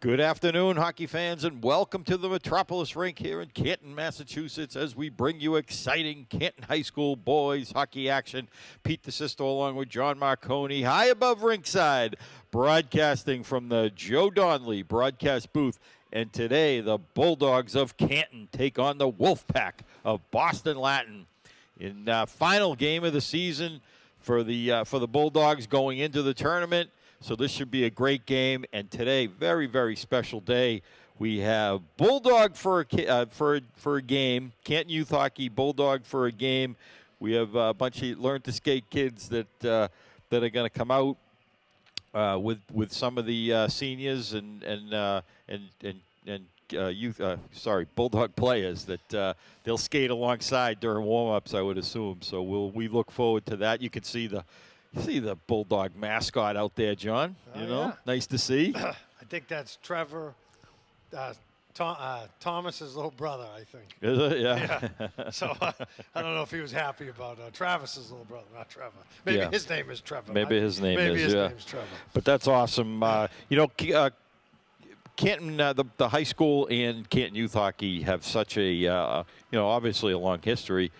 Good afternoon, hockey fans, and welcome to the Metropolis Rink here in Canton, Massachusetts, as we bring you exciting Canton High School boys hockey action. Pete DeSisto along with John Marconi, high above rinkside, broadcasting from the Joe Donnelly broadcast booth. And today, the Bulldogs of Canton take on the Wolfpack of Boston Latin in final game of the season for the Bulldogs going into the tournament. So this should be a great game, and today, very, very special day. We have Bulldog for a game, Canton Youth Hockey Bulldog for a game. We have a bunch of Learn to Skate kids that are going to come out with some of the seniors and youth. Bulldog players that they'll skate alongside during warm-ups, I would assume. So we look forward to that. You can see the Bulldog mascot out there, John. Yeah. Nice to see. I think that's Trevor, Thomas's little brother, I think. Is it? Yeah. So I don't know if he was happy about Travis's little brother, not Trevor. Maybe his name is Trevor. Maybe his name is Trevor. But that's awesome. Canton, the high school and Canton Youth Hockey have such a, obviously a long history.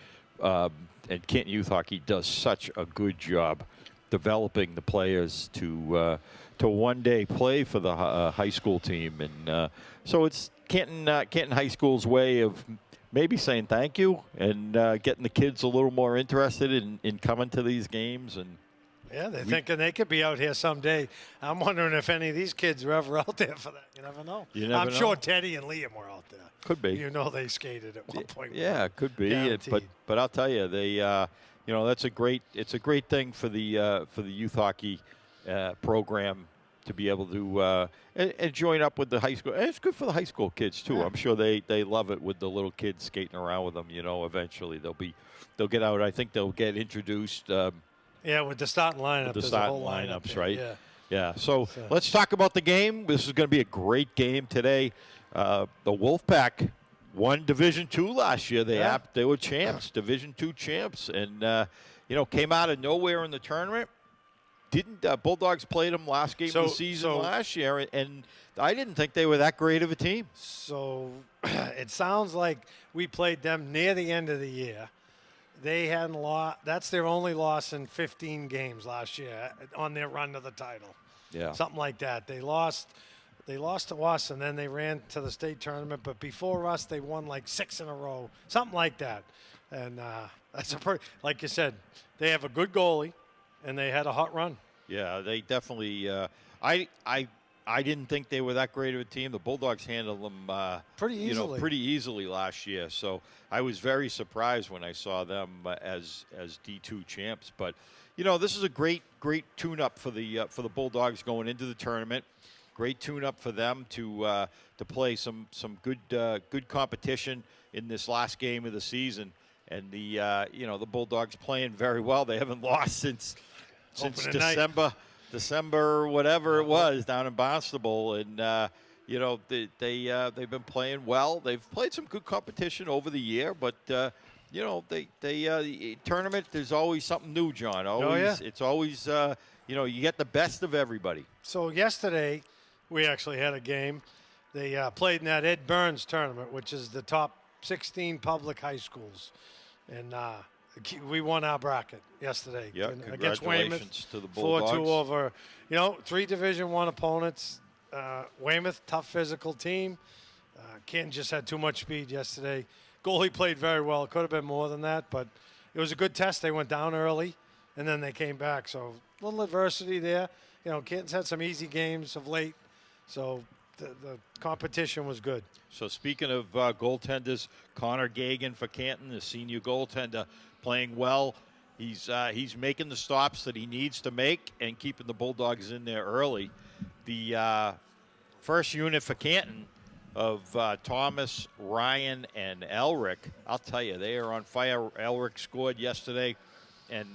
And Canton Youth Hockey does such a good job developing the players to one day play for the high school team, and so it's Canton High School's way of maybe saying thank you and getting the kids a little more interested in coming to these games. And yeah, they're thinking they could be out here someday. I'm wondering if any of these kids are ever out there for that. You never know. I'm sure Teddy and Liam were out there. Could be. They skated at one point. Yeah, it could be. But I'll tell you, they that's a great thing for the youth hockey program to be able to and join up with the high school. And it's good for the high school kids too. Yeah. I'm sure they love it with the little kids skating around with them. Eventually they'll get out. I think they'll get introduced. With the starting lineup. With the starting lineups, right? Yeah. Yeah. So let's talk about the game. This is going to be a great game today. The Wolfpack won Division II last year. They were champs, Division II champs, and came out of nowhere in the tournament. Bulldogs played them last game of the season last year, and I didn't think they were that great of a team. So it sounds like we played them near the end of the year. They hadn't lost. That's their only loss in 15 games last year on their run to the title. Yeah, something like that. They lost to us, and then they ran to the state tournament. But before us, they won like 6 in a row, something like that. And that's like you said, they have a good goalie, and they had a hot run. Yeah, they definitely. I didn't think they were that great of a team. The Bulldogs handled them pretty easily last year. So I was very surprised when I saw them as D2 champs. But this is a great tune-up for the Bulldogs going into the tournament. Great tune-up for them to play some good competition in this last game of the season. And the Bulldogs playing very well. They haven't lost since December, whatever it was, down in Barnstable, and they've been playing well. They've played some good competition over the year, but the tournament, there's always something new, John. It's always you get the best of everybody. So yesterday we actually had a game. They played in that Ed Burns tournament, which is the top 16 public high schools, and we won our bracket yesterday against Weymouth. To the Bulldogs. 4-2 over, 3 Division I opponents. Weymouth, tough physical team. Canton just had too much speed yesterday. Goalie played very well. It could have been more than that, but it was a good test. They went down early, and then they came back. So a little adversity there. Canton's had some easy games of late, so the competition was good. So speaking of goaltenders, Connor Gagan for Canton, the senior goaltender, playing well. He's making the stops that he needs to make and keeping the Bulldogs in there early. The first unit for Canton of Thomas, Ryan, and Elric, I'll tell you, they are on fire. Elric scored yesterday, and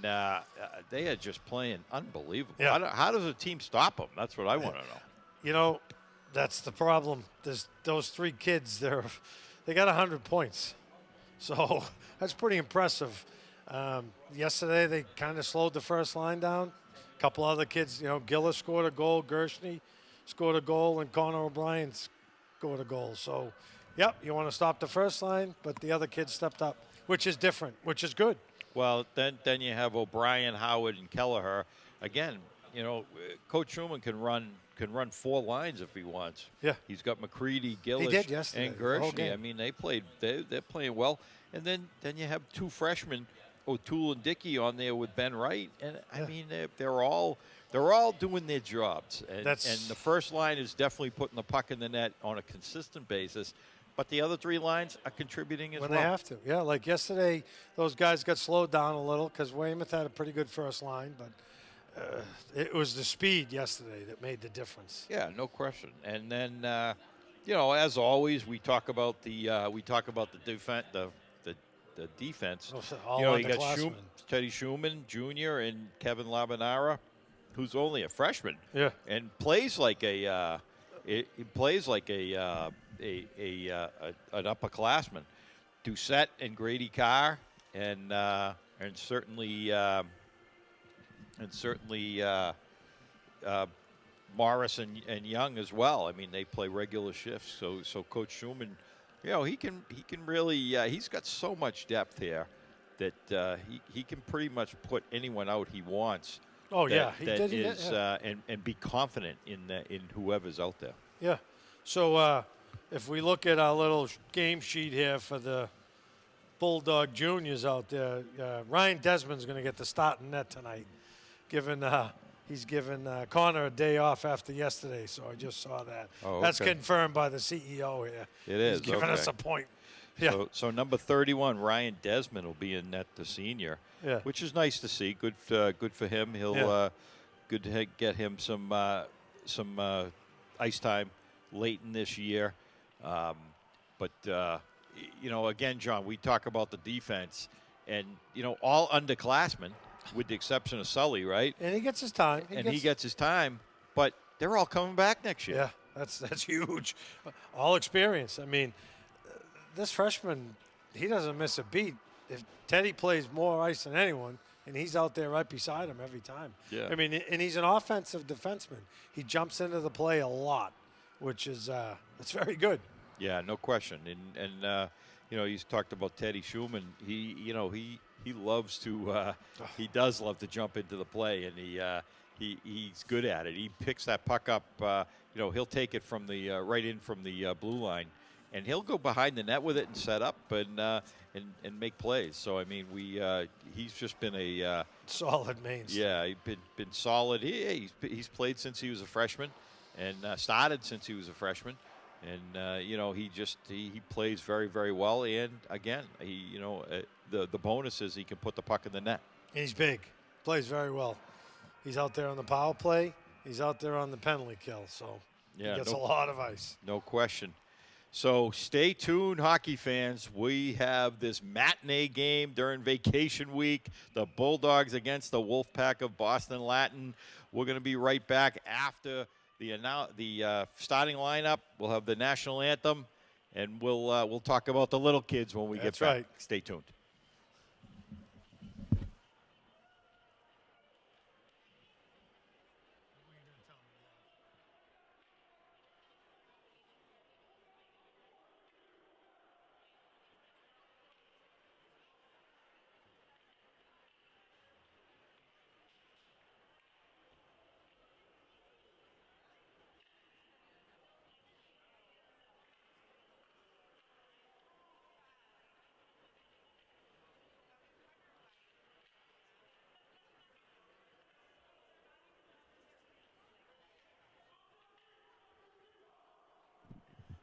they are just playing unbelievable. Yeah. How does a team stop them? That's what I want to know. That's the problem. There's those 3 kids. They got 100 points, so that's pretty impressive. Yesterday they kind of slowed the first line down. A couple other kids, Gillis scored a goal, Gershny scored a goal, and Connor O'Brien scored a goal. So, yep, you want to stop the first line, but the other kids stepped up, which is different, which is good. Well, then you have O'Brien, Howard, and Kelleher. Again, Coach Schumann can run 4 lines if he wants. Yeah. He's got McCready, Gillish, He did yesterday, and the whole Gershny. game. I mean, they're playing well. And then you have 2 freshmen, O'Toole and Dickey, on there with Ben Wright. And I mean, they're all doing their jobs. And the first line is definitely putting the puck in the net on a consistent basis. But the other 3 lines are contributing as well. When they have to. Yeah, like yesterday, those guys got slowed down a little because Weymouth had a pretty good first line, but it was the speed yesterday that made the difference. Yeah, no question. And then, as always, we talk about the defense. The defense. All you got Teddy Schumann Jr. and Kevin Labanara, who's only a freshman. Yeah. And plays like an upperclassman. Doucette and Grady Carr, and certainly Morris and Young as well. I mean, they play regular shifts. So Coach Schumann, he can really he's got so much depth here that he can pretty much put anyone out he wants. Oh, he did. And be confident in whoever's out there. Yeah. So if we look at our little game sheet here for the Bulldog Juniors out there, Ryan Desmond's going to get the start in net tonight, given he's given Connor a day off after yesterday. So I just saw that. Oh, That's okay. confirmed by the CEO here. It is. He's giving us a point. Yeah. So number 31, Ryan Desmond, will be in net, the senior. Yeah. Which is nice to see. Good for him. He'll good to get him some ice time late in this year. But again, John, we talk about the defense, and all underclassmen, with the exception of Sully, right? And he gets his time. He gets his time, but they're all coming back next year. Yeah, that's huge. All experience. I mean, this freshman, he doesn't miss a beat. If Teddy plays more ice than anyone, and he's out there right beside him every time. Yeah. I mean, and he's an offensive defenseman. He jumps into the play a lot, which is it's very good. Yeah, no question. And he's talked about Teddy Schumann. He loves to he does love to jump into the play, and he's good at it. He picks that puck up. He'll take it from the right in from the blue line, and he'll go behind the net with it and set up and make plays. So I mean, he's just been a solid mainstay. Yeah, he's been solid. He's played since he was a freshman, and started since he was a freshman. And he plays very, very well. And again, the bonus is he can put the puck in the net. And he's big, plays very well. He's out there on the power play. He's out there on the penalty kill. So he gets a lot of ice. No question. So stay tuned, hockey fans. We have this matinee game during vacation week. The Bulldogs against the Wolfpack of Boston Latin. We're going to be right back after the starting lineup. We'll have the national anthem, and we'll talk about the little kids when we get back. Right. Stay tuned.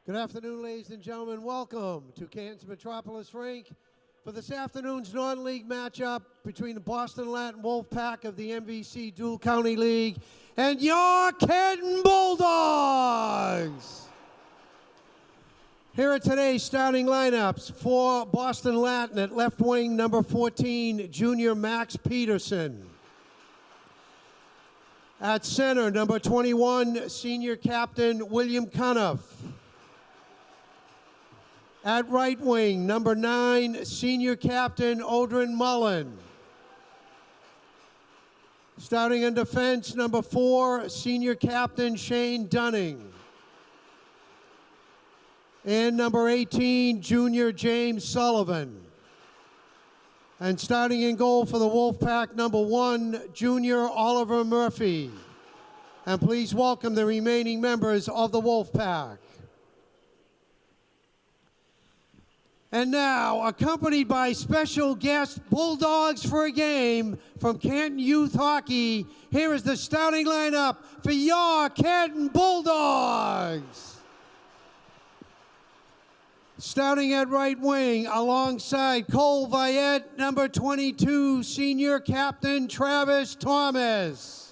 Good afternoon, ladies and gentlemen. Welcome to Canton's Metropolis Rink for this afternoon's non-league matchup between the Boston Latin Wolfpack of the MVC Dual County League and your Canton Bulldogs. Here are today's starting lineups for Boston Latin. At left wing, number 14, junior Max Peterson. At center, number 21, senior captain William Cuniff. At right wing, number 9, senior captain Odrin Mullen. Starting in defense, number 4, senior captain Shane Dunning. And number 18, junior James Sullivan. And starting in goal for the Wolfpack, number 1, junior Oliver Murphy. And please welcome the remaining members of the Wolfpack. And now, accompanied by special guest Bulldogs for a game from Canton Youth Hockey, here is the starting lineup for your Canton Bulldogs. Starting at right wing, alongside Cole Viette, number 22, senior captain Travis Thomas.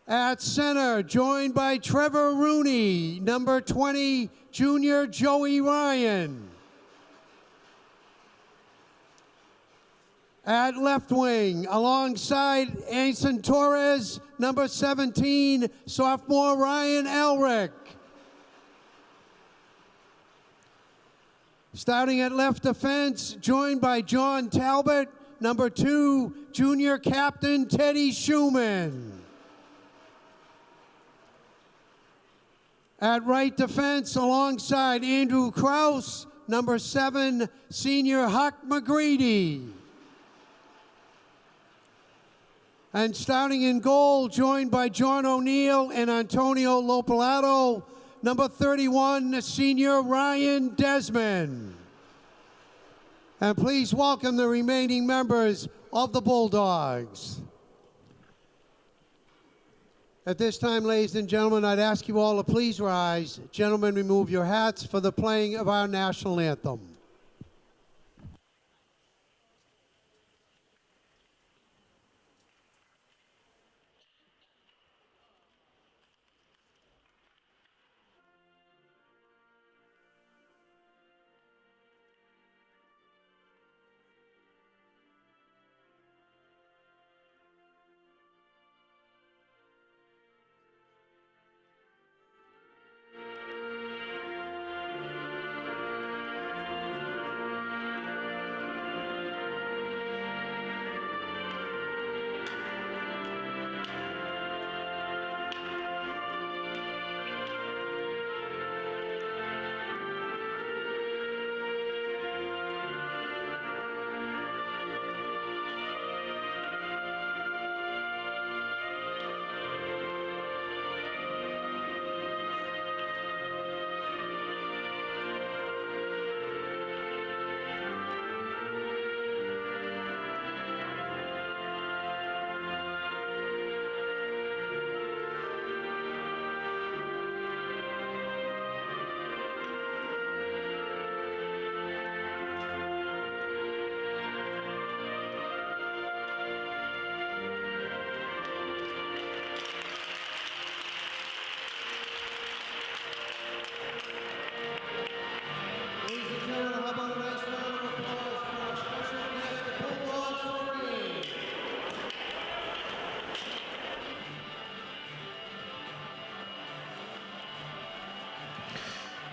At center, joined by Trevor Rooney, number 20, junior Joey Ryan. At left wing, alongside Anson Torres, number 17, sophomore Ryan Elrick. Starting at left defense, joined by John Talbot, number 2, junior captain Teddy Schumann. At right defense, alongside Andrew Kraus, number 7, senior Huck McGreedy. And starting in goal, joined by John O'Neill and Antonio Lopalato, number 31, senior Ryan Desmond. And please welcome the remaining members of the Bulldogs. At this time, ladies and gentlemen, I'd ask you all to please rise. Gentlemen, remove your hats for the playing of our national anthem.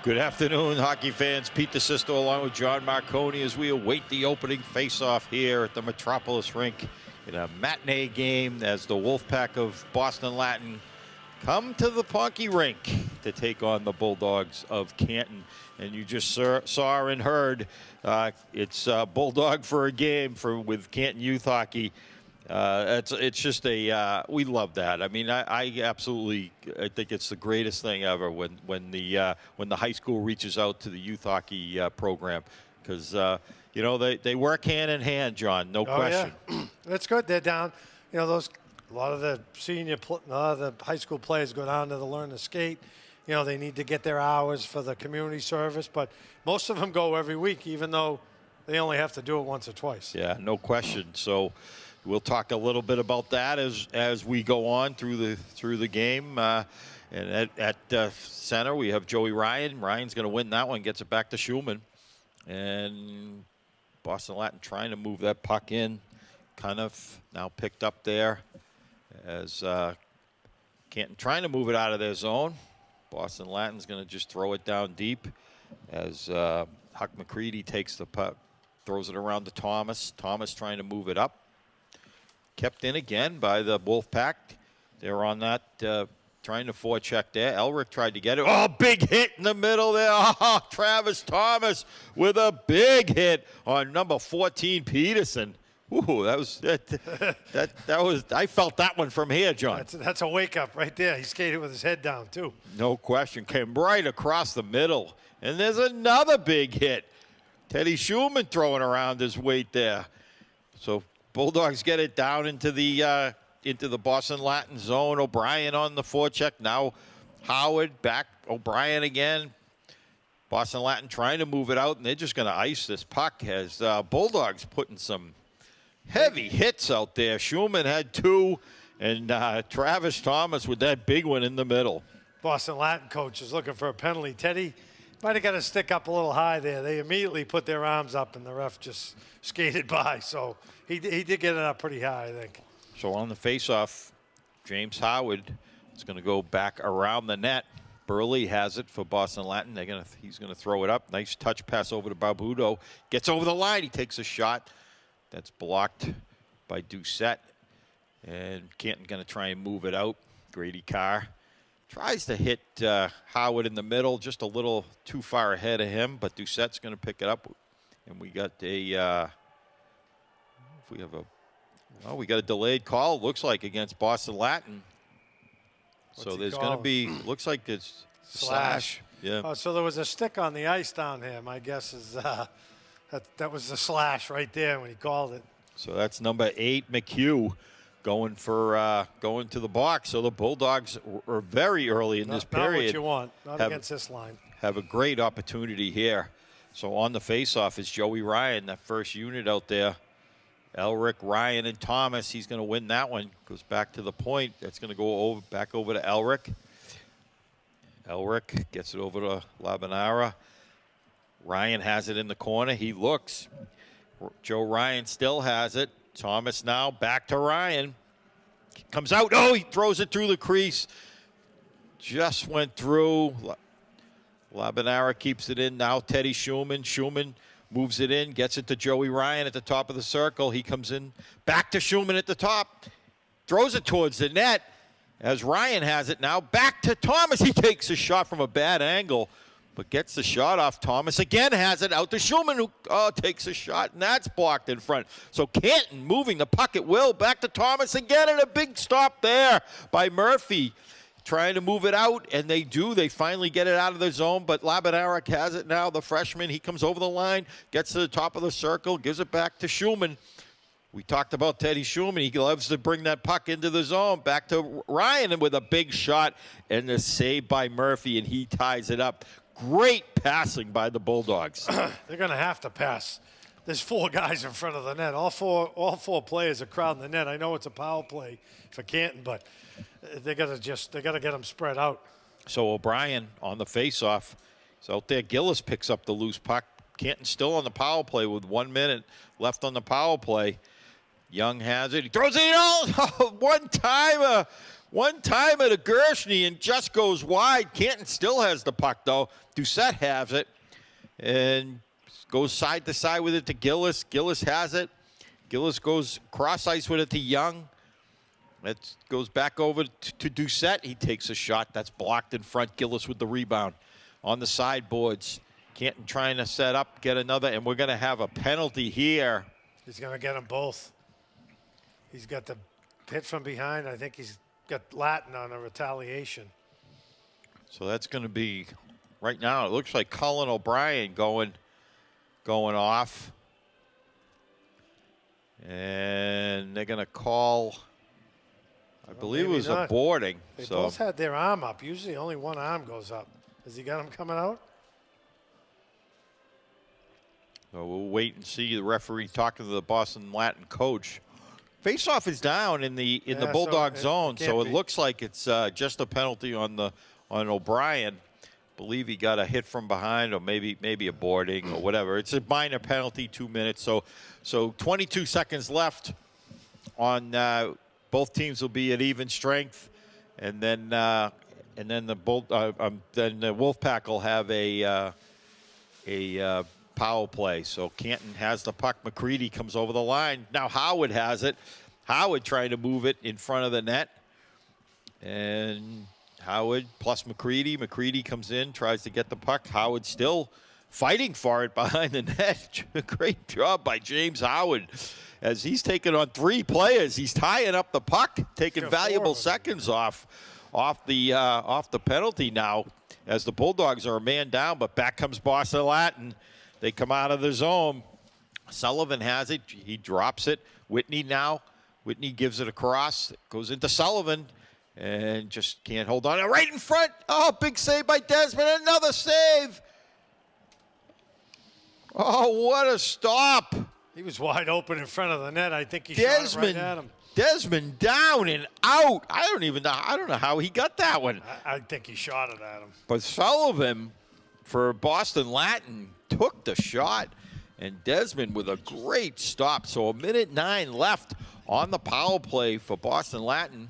Good afternoon, hockey fans. Pete DeSisto along with John Marconi as we await the opening face-off here at the Metropolis Rink in a matinee game as the Wolfpack of Boston Latin come to the Ponky Rink to take on the Bulldogs of Canton. And you just saw and heard it's Bulldog for a game with Canton Youth Hockey. It's just we love that. I mean, I absolutely think it's the greatest thing ever when the high school reaches out to the youth hockey program, because you know they work hand in hand, John. No question. Yeah. That's good. They're down. You know, a lot of the high school players go down to learn to skate. You know, they need to get their hours for the community service, but most of them go every week, even though they only have to do it once or twice. Yeah, no question. So we'll talk a little bit about that as we go on through the game. And at center, we have Joey Ryan. Ryan's going to win that one, gets it back to Schumann. And Boston Latin trying to move that puck in, kind of now picked up there as Canton trying to move it out of their zone. Boston Latin's going to just throw it down deep as Huck McCready takes the puck Throws it around to Thomas. Thomas trying to move it up. Kept in again by the Wolfpack. They're on that, trying to forecheck there. Elric tried to get it. Oh, big hit in the middle there. Oh, Travis Thomas with a big hit on number 14, Peterson. Ooh, that was I felt that one from here, John. That's a wake up right there. He skated with his head down too. No question. Came right across the middle. And there's another big hit. Teddy Schumann throwing around his weight there. So Bulldogs get it down into the Boston Latin zone. O'Brien on the forecheck. Now Howard back. O'Brien again. Boston Latin trying to move it out, and they're just going to ice this puck as Bulldogs putting some heavy hits out there. Schumann had 2, and Travis Thomas with that big one in the middle. Boston Latin coach is looking for a penalty. Teddy might have got to stick up a little high there. They immediately put their arms up, and the ref just skated by. So he did get it up pretty high, I think. So on the faceoff, James Howard is going to go back around the net. Burley has it for Boston Latin. He's going to throw it up. Nice touch pass over to Barbudo. Gets over the line. He takes a shot. That's blocked by Doucette. And Canton going to try and move it out. Grady Carr tries to hit Howard in the middle, just a little too far ahead of him, but Doucette's going to pick it up. And we got we got a delayed call, it looks like, against Boston Latin. So there's going to be, looks like it's slash. Yeah. Oh, so there was a stick on the ice down here. My guess is that was the slash right there when he called it. So that's number 8, McHugh, going to the box. So the Bulldogs are very early in this period. Not what you want. Not against this line. Have a great opportunity here. So on the faceoff is Joey Ryan, that first unit out there. Elric, Ryan, and Thomas. He's going to win that one. Goes back to the point. That's going to go back over to Elric. Elric gets it over to Labanara. Ryan has it in the corner. He looks. Joe Ryan still has it. Thomas now back to Ryan. Comes out. Oh, he throws it through the crease. Just went through. Labanara keeps it in. Now Teddy Schumann. Schumann moves it in, gets it to Joey Ryan at the top of the circle. He comes in back to Schumann at the top. Throws it towards the net as Ryan has it now. Back to Thomas. He takes a shot from a bad angle, but gets the shot off. Thomas again has it out to Schumann, who takes a shot, and that's blocked in front. So Canton moving the puck at will. Back to Thomas again, and a big stop there by Murphy. Trying to move it out, and they do. They finally get it out of the zone, but Labanara has it now, the freshman. He comes over the line, gets to the top of the circle, gives it back to Schumann. We talked about Teddy Schumann. He loves to bring that puck into the zone. Back to Ryan with a big shot, and the save by Murphy, and he ties it up. Great passing by the Bulldogs. They're going to have to pass. There's 4 guys in front of the net. All four players are crowding the net. I know it's a power play for Canton, but they got to get them spread out. So O'Brien on the faceoff. He's out there. Gillis picks up the loose puck. Canton still on the power play with 1 minute left on the power play. Young has it. He throws it in. One timer to Gershny and just goes wide. Canton still has the puck though. Doucette has it and goes side to side with it to Gillis. Gillis has it. Gillis goes cross ice with it to Young. That goes back over to Doucette. He takes a shot. That's blocked in front. Gillis with the rebound on the sideboards. Canton trying to set up, get another, and we're going to have a penalty here. He's going to get them both. He's got the hit from behind. I think he's got Latin on a retaliation. So that's going to be, right now, it looks like Colin O'Brien going off. And they're going to call, I believe it was a boarding. They both had their arm up. Usually only one arm goes up. Has he got him coming out? So we'll wait and see the referee talking to the Boston Latin coach. Face-off is down in the Bulldog zone, so it looks like it's just a penalty on O'Brien. Believe he got a hit from behind, or maybe a boarding or whatever. It's a minor penalty, 2 minutes. So 22 seconds left. On both teams will be at even strength, and then the Wolfpack will have a power play. So Canton has the puck. McCready comes over the line. Now Howard has it. Howard trying to move it in front of the net. And Howard plus McCready. McCready comes in, tries to get the puck. Howard still fighting for it behind the net. Great job by James Howard. As he's taking on 3 players, he's tying up the puck, taking valuable seconds off the penalty now. As the Bulldogs are a man down, but back comes Boston Latin. They come out of the zone. Sullivan has it. He drops it. Whitney now. Whitney gives it across. It goes into Sullivan and just can't hold on. Right in front. Oh, big save by Desmond. Another save. Oh, what a stop. He was wide open in front of the net. I think he shot it right at him. Desmond down and out. I don't know how he got that one. I think he shot it at him. But Sullivan, for Boston Latin, took the shot. And Desmond with a great stop. So 1:09 left on the power play for Boston Latin.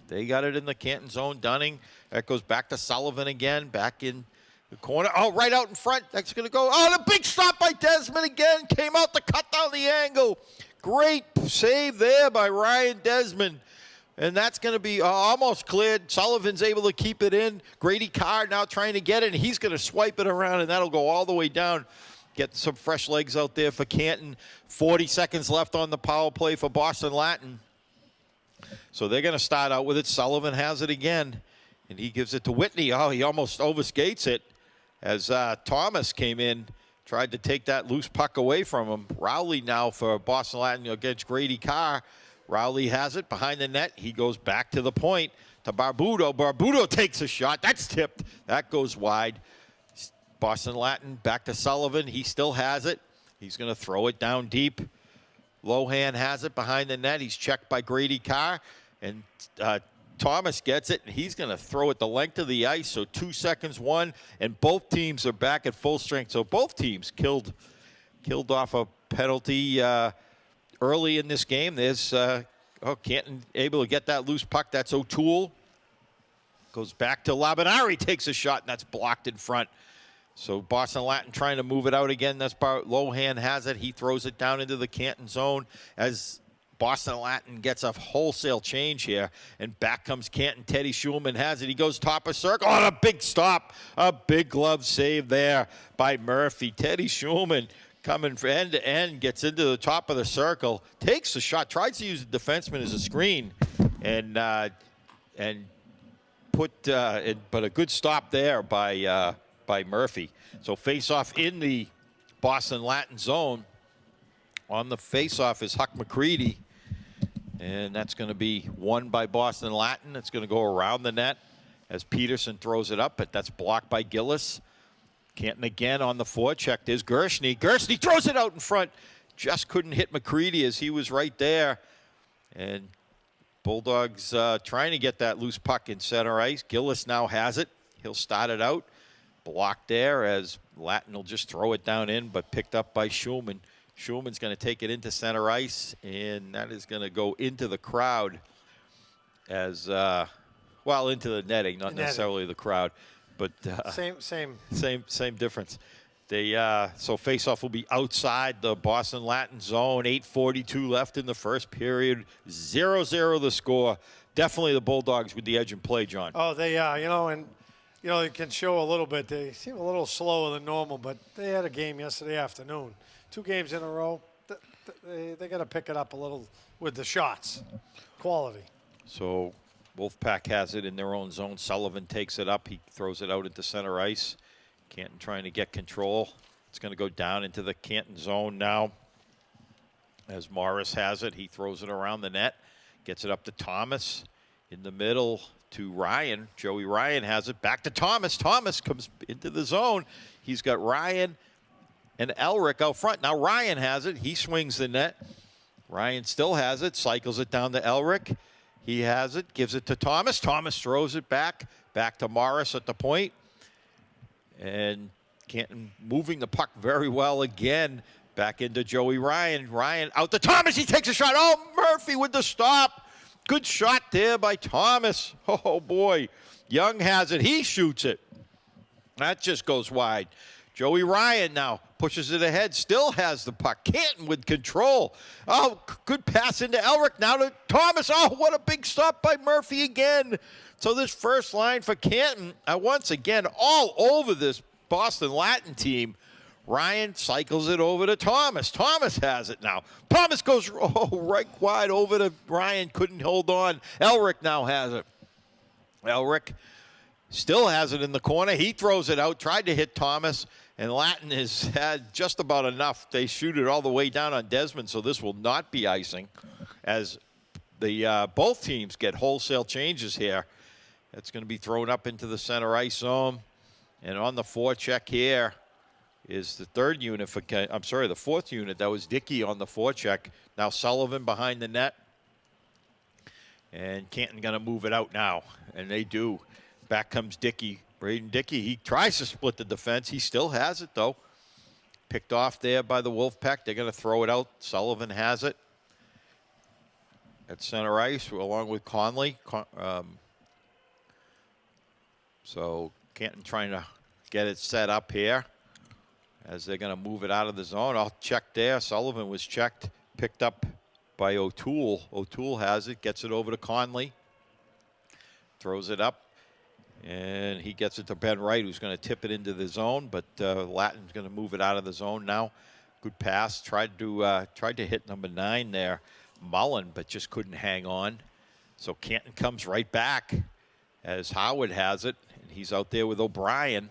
They got it in the Canton zone. Dunning. That goes back to Sullivan again. Back in the corner. Oh, right out in front. That's going to go. Oh, the big stop by Desmond again. Came out to cut down the angle. Great save there by Ryan Desmond. And that's going to be almost cleared. Sullivan's able to keep it in. Grady Carr now trying to get it. And he's going to swipe it around, and that'll go all the way down. Get some fresh legs out there for Canton. 40 seconds left on the power play for Boston Latin. So they're going to start out with it. Sullivan has it again. And he gives it to Whitney. Oh, he almost overskates it as Thomas came in. Tried to take that loose puck away from him. Rowley now for Boston Latin against Grady Carr. Rowley has it behind the net. He goes back to the point to Barbudo. Barbudo takes a shot. That's tipped. That goes wide. Boston Latin back to Sullivan. He still has it. He's going to throw it down deep. Lohan has it behind the net. He's checked by Grady Carr. And Thomas gets it, and he's going to throw it the length of the ice. So 2 seconds, one, and both teams are back at full strength. So both teams killed off a penalty early in this game. There's Canton able to get that loose puck. That's O'Toole. Goes back to Labinari, takes a shot, and that's blocked in front. So Boston Latin trying to move it out again. That's Lohan has it. He throws it down into the Canton zone as Boston Latin gets a wholesale change here, and back comes Canton. Teddy Schulman has it. He goes top of circle. Oh, a big stop. A big glove save there by Murphy. Teddy Schulman coming from end to end, gets into the top of the circle, takes the shot, tries to use the defenseman as a screen, and but a good stop there by Murphy. So face-off in the Boston Latin zone. On the face-off is Huck McCready. And that's going to be won by Boston Latin. It's going to go around the net as Peterson throws it up, but that's blocked by Gillis. Canton again on the forecheck. There's Gershny. Gershny throws it out in front. Just couldn't hit McCready as he was right there. And Bulldogs trying to get that loose puck in center ice. Gillis now has it. He'll start it out. Blocked there as Latin will just throw it down in, but picked up by Schulman. Schulman's going to take it into center ice, and that is going to go into the crowd as, into the netting, not necessarily the crowd, but same difference. So face-off will be outside the Boston Latin zone. 8:42 left in the first period. 0-0 the score. Definitely the Bulldogs with the edge in play, John. Oh, they are, they can show a little bit. They seem a little slower than normal, but they had a game yesterday afternoon. 2 games in a row. They got to pick it up a little with the shots. Quality. So Wolfpack has it in their own zone. Sullivan takes it up. He throws it out into center ice. Canton trying to get control. It's going to go down into the Canton zone now. As Morris has it, he throws it around the net. Gets it up to Thomas. In the middle to Ryan. Joey Ryan has it. Back to Thomas. Thomas comes into the zone. He's got Ryan and Elric out front. Now Ryan has it. He swings the net. Ryan still has it. Cycles it down to Elric. He has it. Gives it to Thomas. Thomas throws it back. Back to Morris at the point. And Canton moving the puck very well again. Back into Joey Ryan. Ryan out to Thomas. He takes a shot. Oh, Murphy with the stop. Good shot there by Thomas. Oh, boy. Young has it. He shoots it. That just goes wide. Joey Ryan now pushes it ahead, still has the puck. Canton with control. Oh, good pass into Elric, now to Thomas. Oh, what a big stop by Murphy again. So this first line for Canton, once again, all over this Boston Latin team. Ryan cycles it over to Thomas. Thomas has it now. Thomas goes right wide over to Ryan. Couldn't hold on. Elric now has it. Elric still has it in the corner. He throws it out. Tried to hit Thomas. And Latin has had just about enough. They shoot it all the way down on Desmond, so this will not be icing as the both teams get wholesale changes here. It's going to be thrown up into the center ice zone. And on the forecheck here is the third unit for, the fourth unit. That was Dickey on the forecheck. Now Sullivan behind the net. And Canton going to move it out now. And they do. Back comes Dickey. Braden Dickey, he tries to split the defense. He still has it, though. Picked off there by the Wolfpack. They're going to throw it out. Sullivan has it at center ice along with Conley. So Canton trying to get it set up here as they're going to move it out of the zone. I'll check there. Sullivan was checked, picked up by O'Toole. O'Toole has it, gets it over to Conley. Throws it up, and he gets it to Ben Wright, who's going to tip it into the zone, but Latin's going to move it out of the zone now. Good pass. Tried to hit number 9 there, Mullen, but just couldn't hang on. So Canton comes right back as Howard has it, and he's out there with O'Brien.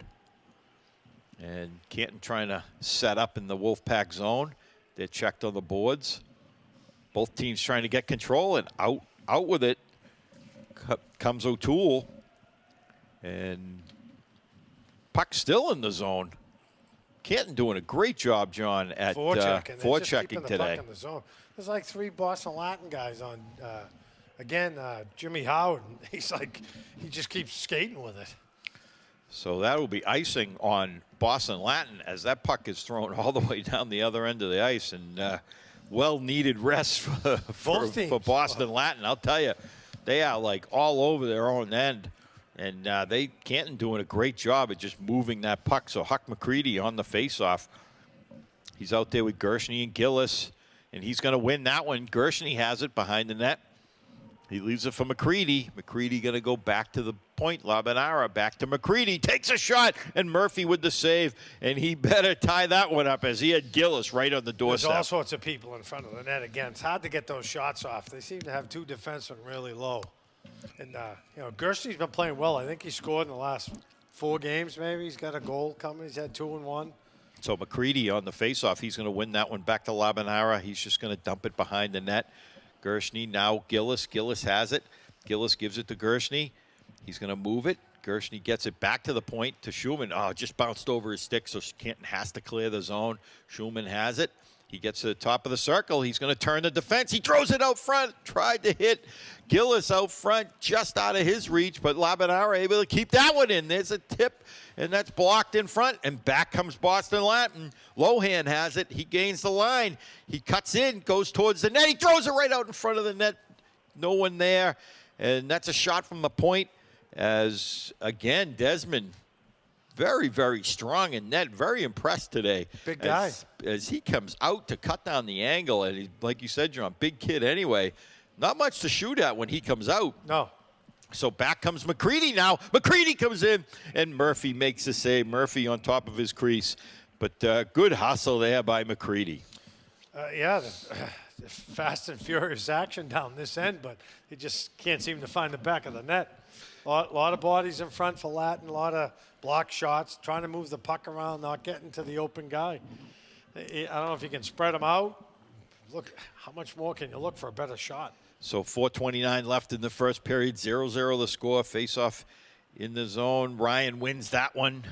And Canton trying to set up in the Wolfpack zone. They're checked on the boards. Both teams trying to get control, and out with it comes O'Toole. And puck still in the zone. Canton doing a great job, John, at forechecking today. The zone. There's like 3 Boston Latin guys on. Again, Jimmy Howard. He just keeps skating with it. So that will be icing on Boston Latin as that puck is thrown all the way down the other end of the ice, and well-needed rest for Boston Latin. I'll tell you, they are like all over their own end. And Canton doing a great job at just moving that puck. So Huck McCready on the faceoff. He's out there with Gershny and Gillis, and he's going to win that one. Gershny has it behind the net. He leaves it for McCready. McCready going to go back to the point. Labanara back to McCready. Takes a shot, and Murphy with the save. And he better tie that one up as he had Gillis right on the doorstep. There's all sorts of people in front of the net again. It's hard to get those shots off. They seem to have 2 defensemen really low. And, Gershny's been playing well. I think he scored in the last 4 games, maybe. He's got a goal coming. He's had 2 and 1. So McCready on the faceoff, he's going to win that one back to Labanara. He's just going to dump it behind the net. Gershny, now Gillis. Gillis has it. Gillis gives it to Gershny. He's going to move it. Gershny gets it back to the point to Schumann. Oh, just bounced over his stick, so Canton has to clear the zone. Schumann has it. He gets to the top of the circle. He's going to turn the defense. He throws it out front. Tried to hit Gillis out front, just out of his reach, but Labanara able to keep that one in. There's a tip, and that's blocked in front, and back comes Boston Latin. Lohan has it. He gains the line. He cuts in, goes towards the net. He throws it right out in front of the net. No one there, and that's a shot from the point as, again, Desmond very, very strong in net. Very impressed today. Big guy. As he comes out to cut down the angle. And he, like you said, John, big kid anyway. Not much to shoot at when he comes out. No. So back comes McCready now. McCready comes in, and Murphy makes the save. Murphy on top of his crease. But good hustle there by McCready. The fast and furious action down this end, but he just can't seem to find the back of the net. A lot of bodies in front for Latin, a lot of block shots, trying to move the puck around, not getting to the open guy. I don't know if you can spread them out. Look, how much more can you look for a better shot? So 4:29 left in the first period, 0-0 the score. Face-off in the zone. Ryan wins that one.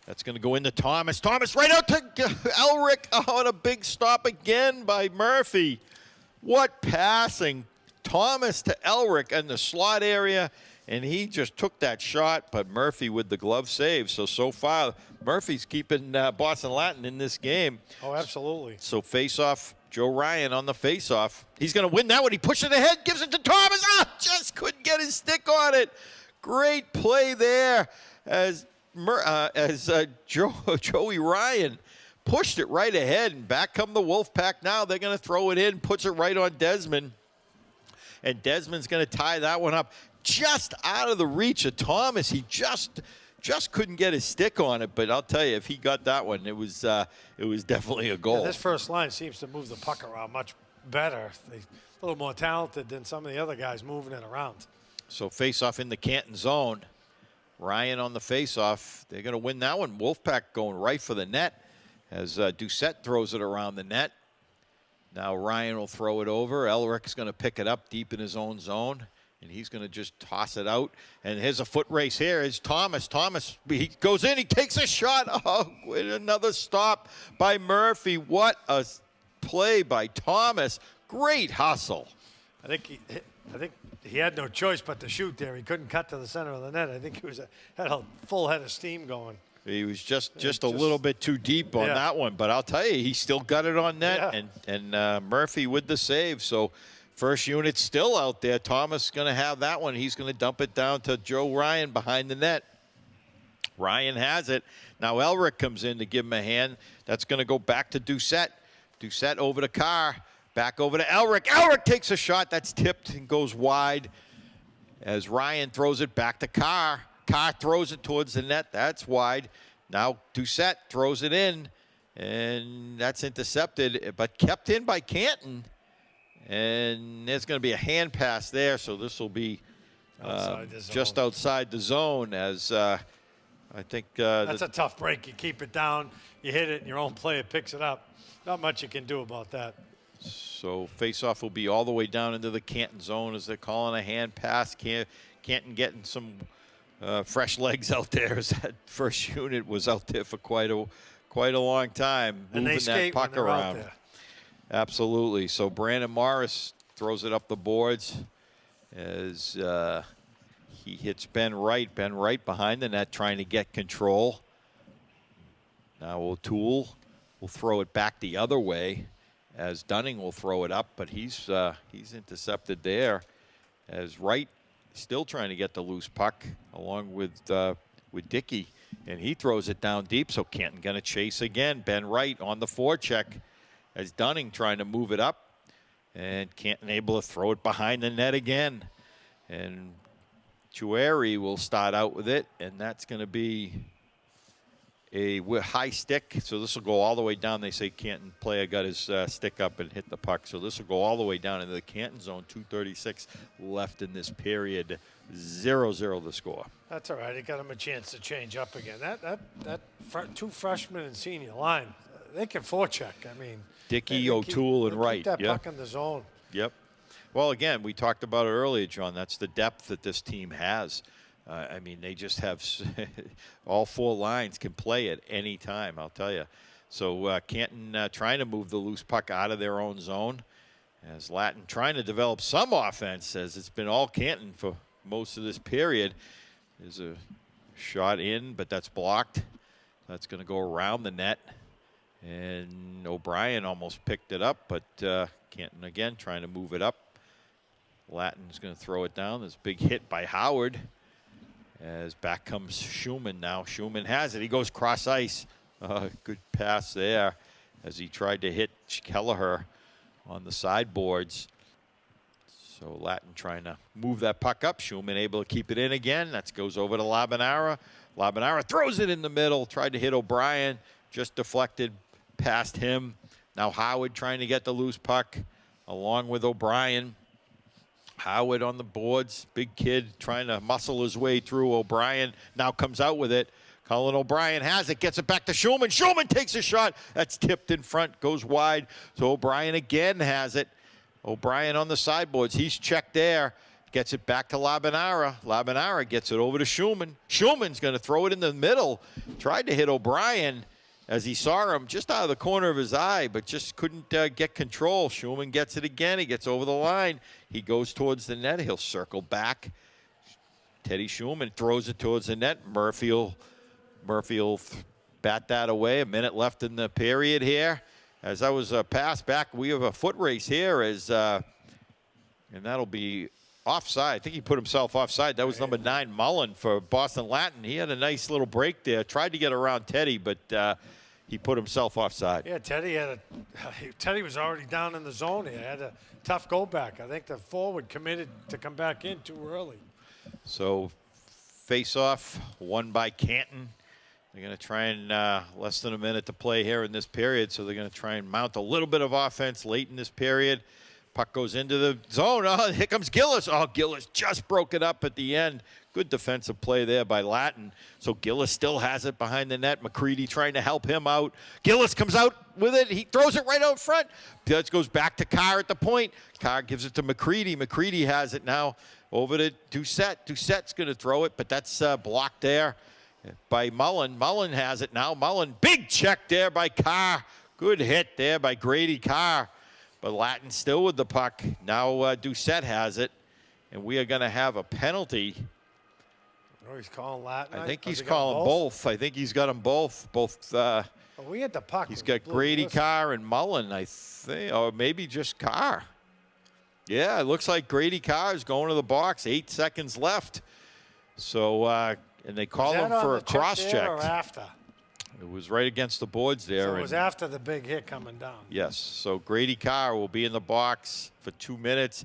That's going to go into Thomas. Thomas right out to Elric. Oh, and a big stop again by Murphy. What passing. Thomas to Elric in the slot area. And he just took that shot, but Murphy with the glove save. So far, Murphy's keeping Boston Latin in this game. Oh, absolutely. So face-off, Joe Ryan on the face-off. He's going to win that one. He pushes it ahead, gives it to Thomas. Just couldn't get his stick on it. Great play there as Joey Ryan pushed it right ahead, and back come the Wolfpack now. They're going to throw it in, puts it right on Desmond. And Desmond's going to tie that one up just out of the reach of Thomas. He just couldn't get his stick on it, but I'll tell you, if he got that one, it was definitely a goal. Yeah, this first line seems to move the puck around much better. They're a little more talented than some of the other guys moving it around. So face-off in the Canton zone. Ryan on the face-off. They're going to win that one. Wolfpack going right for the net as Doucette throws it around the net. Now Ryan will throw it over. Elric's going to pick it up deep in his own zone, and he's going to just toss it out. And here's a foot race here. Is Thomas. Thomas, he goes in. He takes a shot. Oh, another stop by Murphy. What a play by Thomas. Great hustle. I think he had no choice but to shoot there. He couldn't cut to the center of the net. I think he had a full head of steam going. He was just a little bit too deep on that one, but I'll tell you, he still got it on net, and Murphy with the save. So first unit still out there. Thomas going to have that one. He's going to dump it down to Joe Ryan behind the net. Ryan has it. Now Elric comes in to give him a hand. That's going to go back to Doucette. Doucette over to Carr. Back over to Elric. Elric takes a shot. That's tipped and goes wide as Ryan throws it back to Carr. Carr throws it towards the net. That's wide. Now Doucette throws it in, and that's intercepted, but kept in by Canton. And there's going to be a hand pass there, so this will be just outside the zone as I think that's a tough break. You keep it down, you hit it, and your own player picks it up. Not much you can do about that. So face-off will be all the way down into the Canton zone as they're calling a hand pass. Canton getting some fresh legs out there as that first unit was out there for quite a long time, and moving that puck around. Absolutely. So Brandon Morris throws it up the boards as he hits Ben Wright. Ben Wright behind the net trying to get control. Now O'Toole will throw it back the other way as Dunning will throw it up, but he's intercepted there as Wright still trying to get the loose puck along with Dickey, and he throws it down deep, so Canton going to chase again. Ben Wright on the forecheck as Dunning trying to move it up, and Canton able to throw it behind the net again. And Chueri will start out with it, and that's going to be a high stick, so this will go all the way down. They say Canton player got his stick up and hit the puck, so this will go all the way down into the Canton zone. 2:36 left in this period. 0-0 the score. That's all right. It got him a chance to change up again. That two freshmen and senior line, they can forecheck. I mean, Dickey, O'Toole, and Wright. Keep that puck in the zone. Yep. Well, again, we talked about it earlier, John. That's the depth that this team has. I mean, they just have all four lines can play at any time, I'll tell you. So Canton trying to move the loose puck out of their own zone as Latin trying to develop some offense, as it's been all Canton for most of this period. There's a shot in, but that's blocked. That's going to go around the net. And O'Brien almost picked it up, but Canton again trying to move it up. Latin's going to throw it down. There's a big hit by Howard. As back comes Schumann now. Schumann has it. He goes cross ice. Good pass there as he tried to hit Kelleher on the sideboards. So Latin trying to move that puck up. Schumann able to keep it in again. That goes over to Labanara. Labanara throws it in the middle. Tried to hit O'Brien. Just deflected past him. Now Howard trying to get the loose puck along with O'Brien. Howard on the boards, big kid trying to muscle his way through. O'Brien now comes out with it. Colin O'Brien has it, gets it back to Schumann. Schumann takes a shot. That's tipped in front, goes wide. So O'Brien again has it. O'Brien on the sideboards. He's checked there. Gets it back to Labanara. Labanara gets it over to Schumann. Schumann's going to throw it in the middle. Tried to hit O'Brien as he saw him just out of the corner of his eye, but just couldn't get control. Schumann gets it again. He gets over the line. He goes towards the net. He'll circle back. Teddy Schumann throws it towards the net. Murphy will bat that away. A minute left in the period here. As that was passed back, we have a foot race here, and that'll be offside. I think he put himself offside. That was number 9, Mullen, for Boston Latin. He had a nice little break there. Tried to get around Teddy, but he put himself offside. Yeah, Teddy was already down in the zone here. Had a tough go back. I think the forward committed to come back in too early. So face-off won by Canton. They're going to try and less than a minute to play here in this period, so they're going to try and mount a little bit of offense late in this period. Puck goes into the zone. Oh, here comes Gillis. Oh, Gillis just broke it up at the end. Good defensive play there by Latin. So Gillis still has it behind the net. McCready trying to help him out. Gillis comes out with it. He throws it right out front. That goes back to Carr at the point. Carr gives it to McCready. McCready has it now over to Doucette. Doucette's going to throw it, but that's blocked there by Mullen. Mullen has it now. Mullen, big check there by Carr. Good hit there by Grady Carr. But Latin still with the puck. Now Doucette has it, and we are going to have a penalty. Oh, he's calling Latin. I think he's calling both. I think he's got them both. We had the puck. He's got Grady Carr and Mullen, I think, or maybe just Carr. Yeah, it looks like Grady Carr is going to the box. 8 seconds left. So, and they call him for a cross-check. Or after? It was right against the boards there. So it was after the big hit coming down. Yes. So Grady Carr will be in the box for 2 minutes,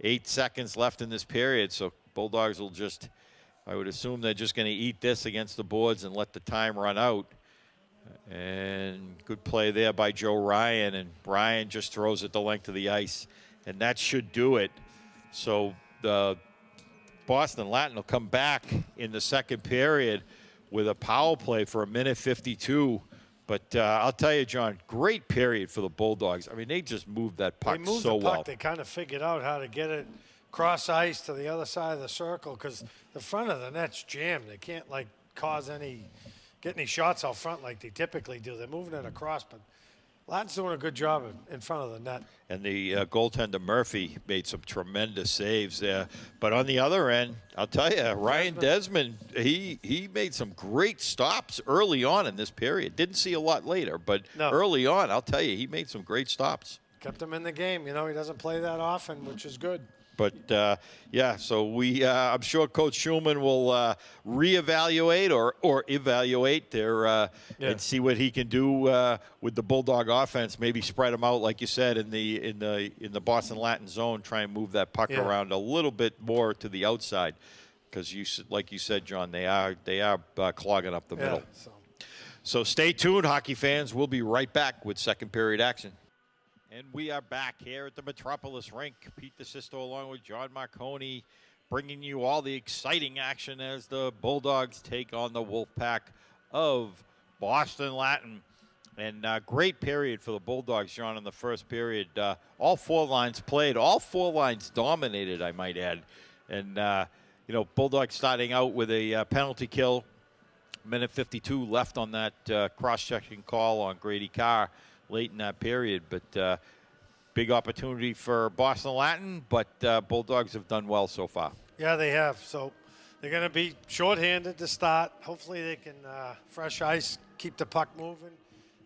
8 seconds left in this period. So Bulldogs will just, I would assume they're just going to eat this against the boards and let the time run out. And good play there by Joe Ryan. And Ryan just throws it the length of the ice. And that should do it. So the Boston Latin will come back in the second period with a power play for 1:52. But I'll tell you, John, great period for the Bulldogs. I mean, they just moved that puck so well. They moved the puck. They kind of figured out how to get it cross ice to the other side of the circle because the front of the net's jammed. They can't, like, get any shots out front like they typically do. They're moving it across, but Latin's doing a good job in front of the net. And the goaltender Murphy made some tremendous saves there. But on the other end, I'll tell you, Ryan Desmond, he made some great stops early on in this period. Didn't see a lot later, but early on, I'll tell you, he made some great stops. Kept him in the game. You know, he doesn't play that often, which is good. But, yeah, so I'm sure Coach Schulman will reevaluate or evaluate their and see what he can do with the Bulldog offense. Maybe spread them out, like you said, in the Boston Latin zone. Try and move that puck around a little bit more to the outside, because like you said, John, they are clogging up the middle. So stay tuned, hockey fans. We'll be right back with second period action. And we are back here at the Metropolis Rink. Pete DeSisto along with John Marconi bringing you all the exciting action as the Bulldogs take on the Wolfpack of Boston Latin. And great period for the Bulldogs, John, in the first period. All 4 lines played. All 4 lines dominated, I might add. And, you know, Bulldogs starting out with a penalty kill. 1:52 left on that cross-checking call on Grady Carr late in that period, but big opportunity for Boston Latin, but Bulldogs have done well so far. Yeah, they have. So they're going to be shorthanded to start. Hopefully they can, fresh ice, keep the puck moving.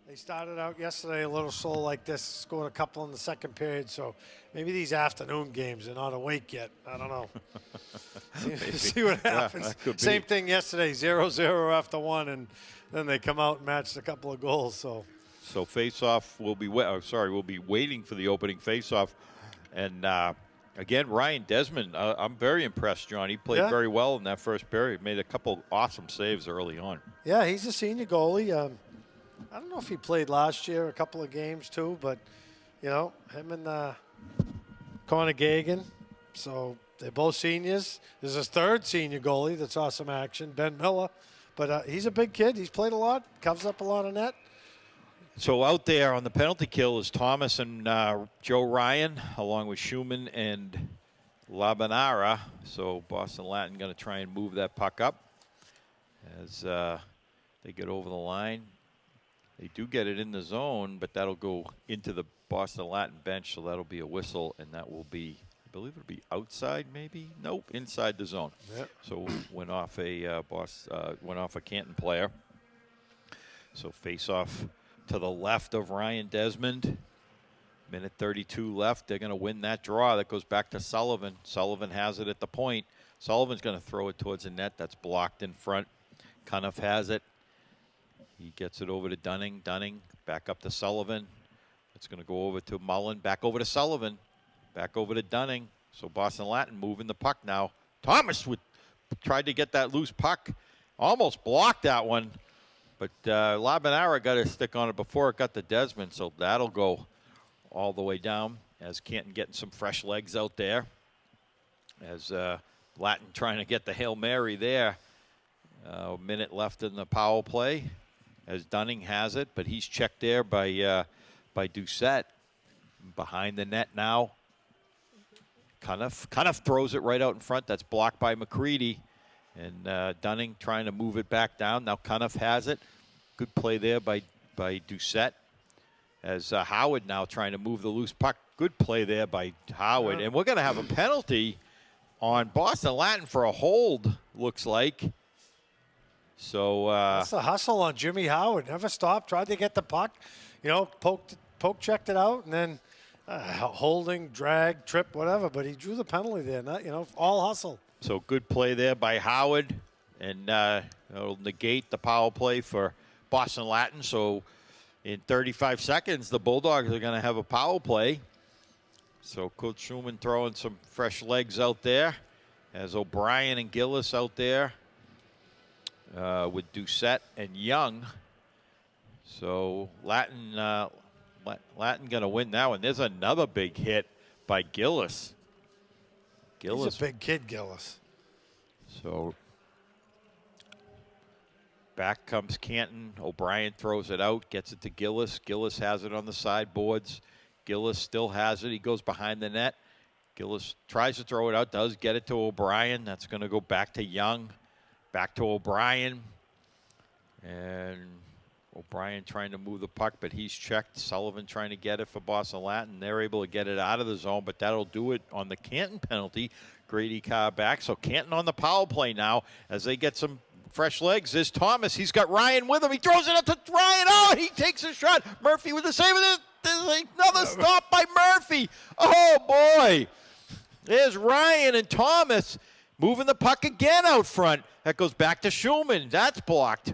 They started out yesterday a little slow like this, scored a couple in the second period, so maybe these afternoon games, they're not awake yet. I don't know. See what happens. Yeah, Same thing yesterday, 0-0 after 1, and then they come out and matched a couple of goals, So face-off will be we'll be waiting for the opening face-off. And again, Ryan Desmond, I'm very impressed, John. He played very well in that first period. Made a couple awesome saves early on. Yeah, he's a senior goalie. I don't know if he played last year, a couple of games too, but you know, him and Connor Gagan. So they're both seniors. There's his third senior goalie that's awesome action, Ben Miller. But he's a big kid. He's played a lot, covers up a lot of net. So out there on the penalty kill is Thomas and Joe Ryan, along with Schumann and Labanara. So Boston Latin going to try and move that puck up as they get over the line. They do get it in the zone, but that'll go into the Boston Latin bench, so that'll be a whistle, and that will be, I believe it'll be outside maybe? Nope, inside the zone. Yep. So went off a Canton player. So face off to the left of Ryan Desmond. Minute 32 left. They're going to win that draw. That goes back to Sullivan. Sullivan has it at the point. Sullivan's going to throw it towards the net. That's blocked in front. Cuniff has it. He gets it over to Dunning. Dunning back up to Sullivan. It's going to go over to Mullen. Back over to Sullivan. Back over to Dunning. So Boston Latin moving the puck now. Thomas tried to get that loose puck. Almost blocked that one. But Labanara got a stick on it before it got to Desmond. So that'll go all the way down as Canton getting some fresh legs out there. As Latin trying to get the Hail Mary there. A minute left in the power play as Dunning has it, but he's checked there by Doucette. Behind the net now. Cuniff throws it right out in front. That's blocked by McCready. And Dunning trying to move it back down. Now Cuniff has it. Good play there by Doucette. As Howard now trying to move the loose puck. Good play there by Howard. And we're going to have a penalty on Boston Latin for a hold, looks like. So that's the hustle on Jimmy Howard. Never stopped. Tried to get the puck. Poke checked it out, and then holding, drag, trip, whatever. But he drew the penalty there. Not, all hustle. So good play there by Howard, and it'll negate the power play for Boston Latin. So in 35 seconds, the Bulldogs are going to have a power play. So Coach Schumann throwing some fresh legs out there. As O'Brien and Gillis out there with Doucette and Young. So Latin going to win that one. There's another big hit by Gillis. He's a big kid, Gillis. So back comes Canton. O'Brien throws it out, gets it to Gillis. Gillis has it on the sideboards. Gillis still has it. He goes behind the net. Gillis tries to throw it out, does get it to O'Brien. That's going to go back to Young. Back to O'Brien. And O'Brien trying to move the puck, but he's checked. Sullivan trying to get it for Boston Latin. They're able to get it out of the zone, but that'll do it on the Canton penalty. Grady Carr back. So Canton on the power play now as they get some fresh legs. There's Thomas. He's got Ryan with him. He throws it up to Ryan. Oh, he takes a shot. Murphy with the save. There's another stop by Murphy. Oh, boy. There's Ryan and Thomas moving the puck again out front. That goes back to Schumann. That's blocked.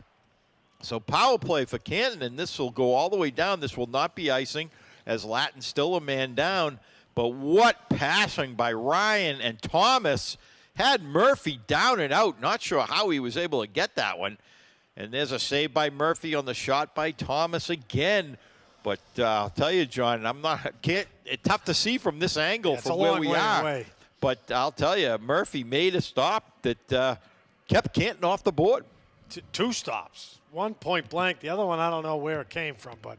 So power play for Canton, and this will go all the way down. This will not be icing as Latin's still a man down. But what passing by Ryan and Thomas had Murphy down and out. Not sure how he was able to get that one. And there's a save by Murphy on the shot by Thomas again. But I'll tell you, John, it's tough to see from this angle from where we are. Away. But I'll tell you, Murphy made a stop that kept Canton off the board. Two stops. One point blank. The other one, I don't know where it came from, but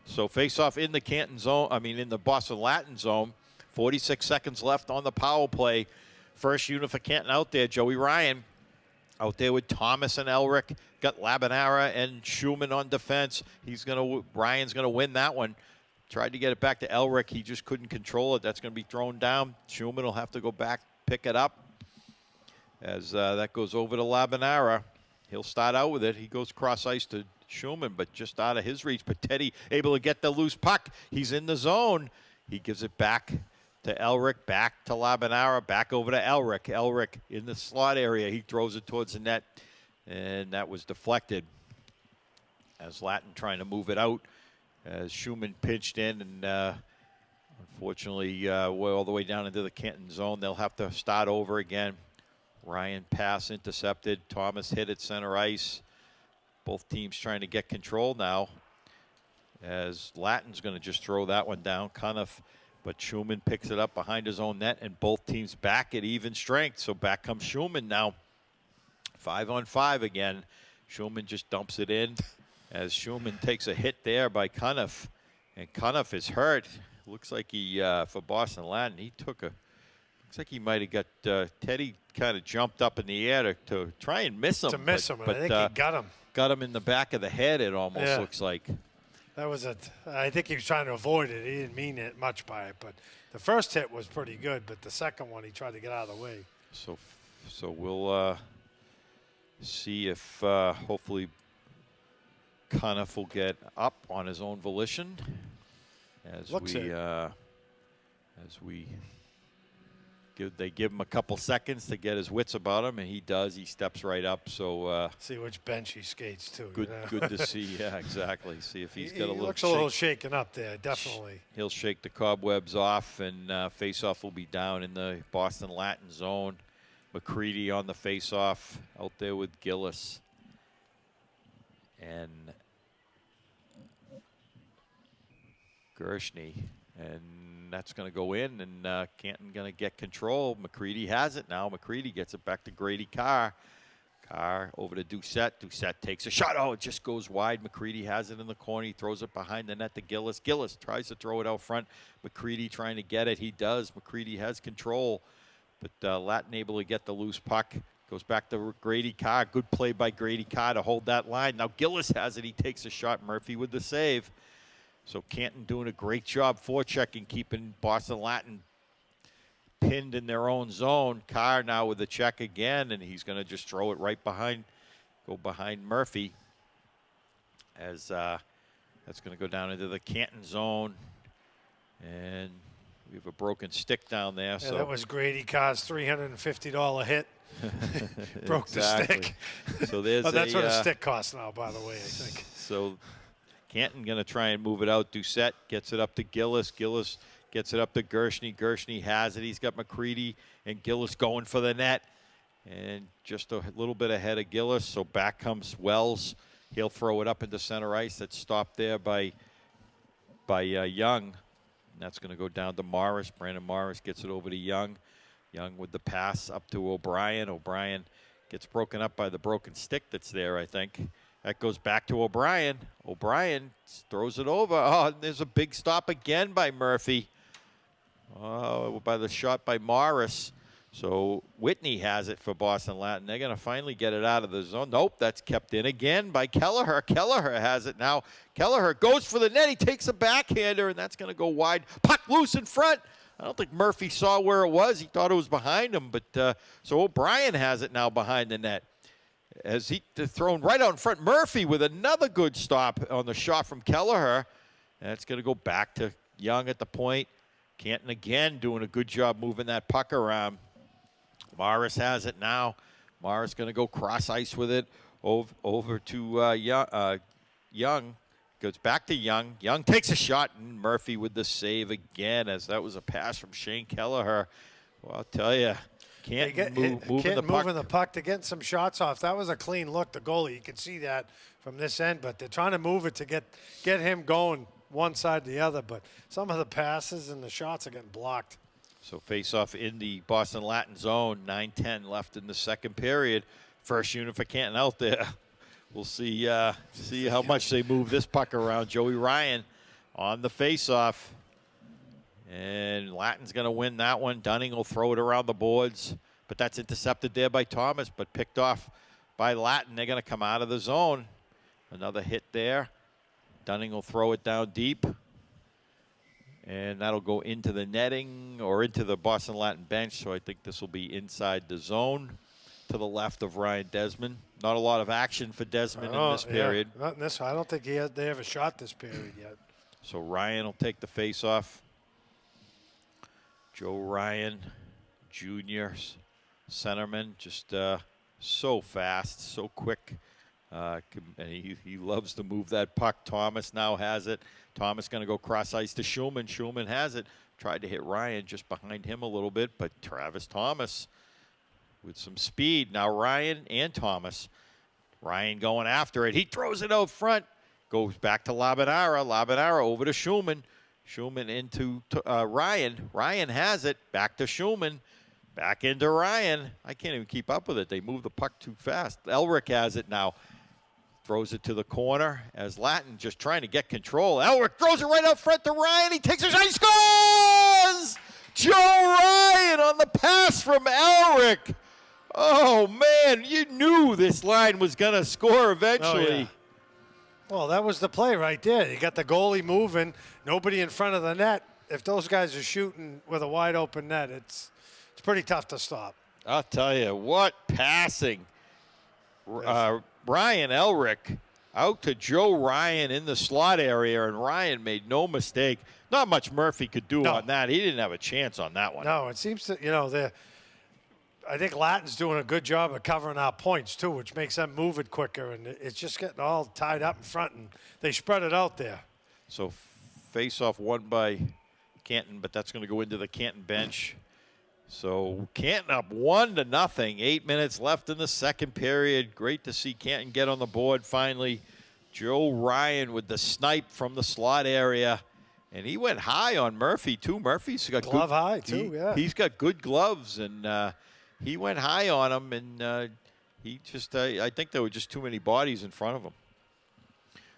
so face-off in the Canton zone. In the Boston Latin zone. 46 seconds left on the power play. First unit for Canton out there. Joey Ryan out there with Thomas and Elric. Got Labanara and Schumann on defense. Ryan's gonna win that one. Tried to get it back to Elric. He just couldn't control it. That's gonna be thrown down. Schumann will have to go back, pick it up. As that goes over to Labanara. He'll start out with it. He goes cross ice to Schumann, but just out of his reach. But Teddy able to get the loose puck. He's in the zone. He gives it back to Elric, back to Labanara, back over to Elric. Elric in the slot area. He throws it towards the net, and that was deflected. As Latin trying to move it out. As Schumann pinched in, and unfortunately, we're all the way down into the Canton zone. They'll have to start over again. Ryan pass intercepted. Thomas hit at center ice. Both teams trying to get control now. As Latin's going to just throw that one down. But Schumann picks it up behind his own net, and both teams back at even strength. So back comes Schumann now. 5-on-5 again. Schumann just dumps it in as Schumann takes a hit there by Cuniff. And Cuniff is hurt. Looks like he, for Boston Latin, looks like he might have got Teddy kind of jumped up in the air to try and miss him. But I think he got him. Got him in the back of the head, it almost looks like. That was it. I think he was trying to avoid it. He didn't mean it much by it. But the first hit was pretty good, but the second one he tried to get out of the way. So we'll see if hopefully Cuniff will get up on his own volition. As Looks we they give him a couple seconds to get his wits about him, and he does. He steps right up. So see which bench he skates to. good, You know? good to see. Yeah, exactly. See if he's got a He little. looks a little shaken up there, definitely. He'll shake the cobwebs off, and face-off will be down in the Boston Latin zone. McCready on the face-off out there with Gillis. And Gershny. And that's going to go in, and Canton going to get control. McCready has it now. McCready gets it back to Grady Carr. Carr over to Doucette. Doucette takes a shot. Oh, it just goes wide. McCready has it in the corner. He throws it behind the net to Gillis. Gillis tries to throw it out front. McCready trying to get it. He does. McCready has control. But Latin able to get the loose puck. Goes back to Grady Carr. Good play by Grady Carr to hold that line. Now Gillis has it. He takes a shot. Murphy with the save. So Canton doing a great job forechecking, keeping Boston Latin pinned in their own zone. Carr now with the check again, and he's going to just throw it right behind, go behind Murphy. As that's going to go down into the Canton zone. And we have a broken stick down there. Yeah, so that was Grady Carr's $350 hit. Broke the stick. So there's that's what a stick costs now, by the way, I think. So Canton going to try and move it out. Doucette gets it up to Gillis. Gillis gets it up to Gershny. Gershny has it. He's got McCready and Gillis going for the net. And just a little bit ahead of Gillis. So back comes Wells. He'll throw it up into center ice. That's stopped there by Young. And that's going to go down to Morris. Brandon Morris gets it over to Young. Young with the pass up to O'Brien. O'Brien gets broken up by the broken stick that's there, I think. That goes back to O'Brien. O'Brien throws it over. Oh, there's a big stop again by Murphy. Oh, by the shot by Morris. So Whitney has it for Boston Latin. They're going to finally get it out of the zone. Nope, that's kept in again by Kelleher. Kelleher has it now. Kelleher goes for the net. He takes a backhander, and that's going to go wide. Puck loose in front. I don't think Murphy saw where it was. He thought it was behind him. But so O'Brien has it now behind the net. As he thrown right out in front. Murphy with another good stop on the shot from Kelleher. And it's going to go back to Young at the point. Canton again doing a good job moving that puck around. Morris has it now. Morris going to go cross ice with it over to Young. Goes back to Young. Young takes a shot, and Murphy with the save again, as that was a pass from Shane Kelleher. Well, I'll tell you, moving the puck to get some shots off. That was a clean look. The goalie, you can see that from this end, but they're trying to move it to get him going one side to the other. But some of the passes and the shots are getting blocked. So face-off in the Boston Latin zone. 9:10 left in the second period. First unit for Canton out there. We'll see how much they move this puck around. Joey Ryan on the face-off. And Latin's going to win that one. Dunning will throw it around the boards. But that's intercepted there by Thomas, but picked off by Latin. They're going to come out of the zone. Another hit there. Dunning will throw it down deep. And that'll go into the netting or into the Boston Latin bench. So I think this will be inside the zone to the left of Ryan Desmond. Not a lot of action for Desmond in this period. Not in this. I don't think they have a shot this period yet. So Ryan will take the face-off. Joe Ryan, Jr., centerman, just so fast, so quick. And he loves to move that puck. Thomas now has it. Thomas going to go cross ice to Schulman. Schulman has it. Tried to hit Ryan just behind him a little bit, but Travis Thomas with some speed. Now Ryan and Thomas. Ryan going after it. He throws it out front. Goes back to Labanara. Labanara over to Schulman. Schulman into Ryan. Ryan has it. Back to Schulman. Back into Ryan. I can't even keep up with it. They move the puck too fast. Elric has it now. Throws it to the corner as Latin just trying to get control. Elric throws it right up front to Ryan. He takes a shot. He scores! Joe Ryan on the pass from Elric. Oh, man. You knew this line was going to score eventually. Oh, yeah. Well, that was the play right there. You got the goalie moving, nobody in front of the net. If those guys are shooting with a wide open net, it's pretty tough to stop. I'll tell you, what passing. Ryan Elric Out to Joe Ryan in the slot area, and Ryan made no mistake. Not much Murphy could do on that. He didn't have a chance on that one. No, it seems to, I think Lattin's doing a good job of covering our points, too, which makes them move it quicker, and it's just getting all tied up in front, and they spread it out there. So face-off won by Canton, but that's going to go into the Canton bench. So Canton up 1-0. 8 minutes left in the second period. Great to see Canton get on the board finally. Joe Ryan with the snipe from the slot area. And he went high on Murphy, too. Murphy's got glove high, too, yeah. He's got good gloves, and he went high on him, and he just, I think there were just too many bodies in front of him.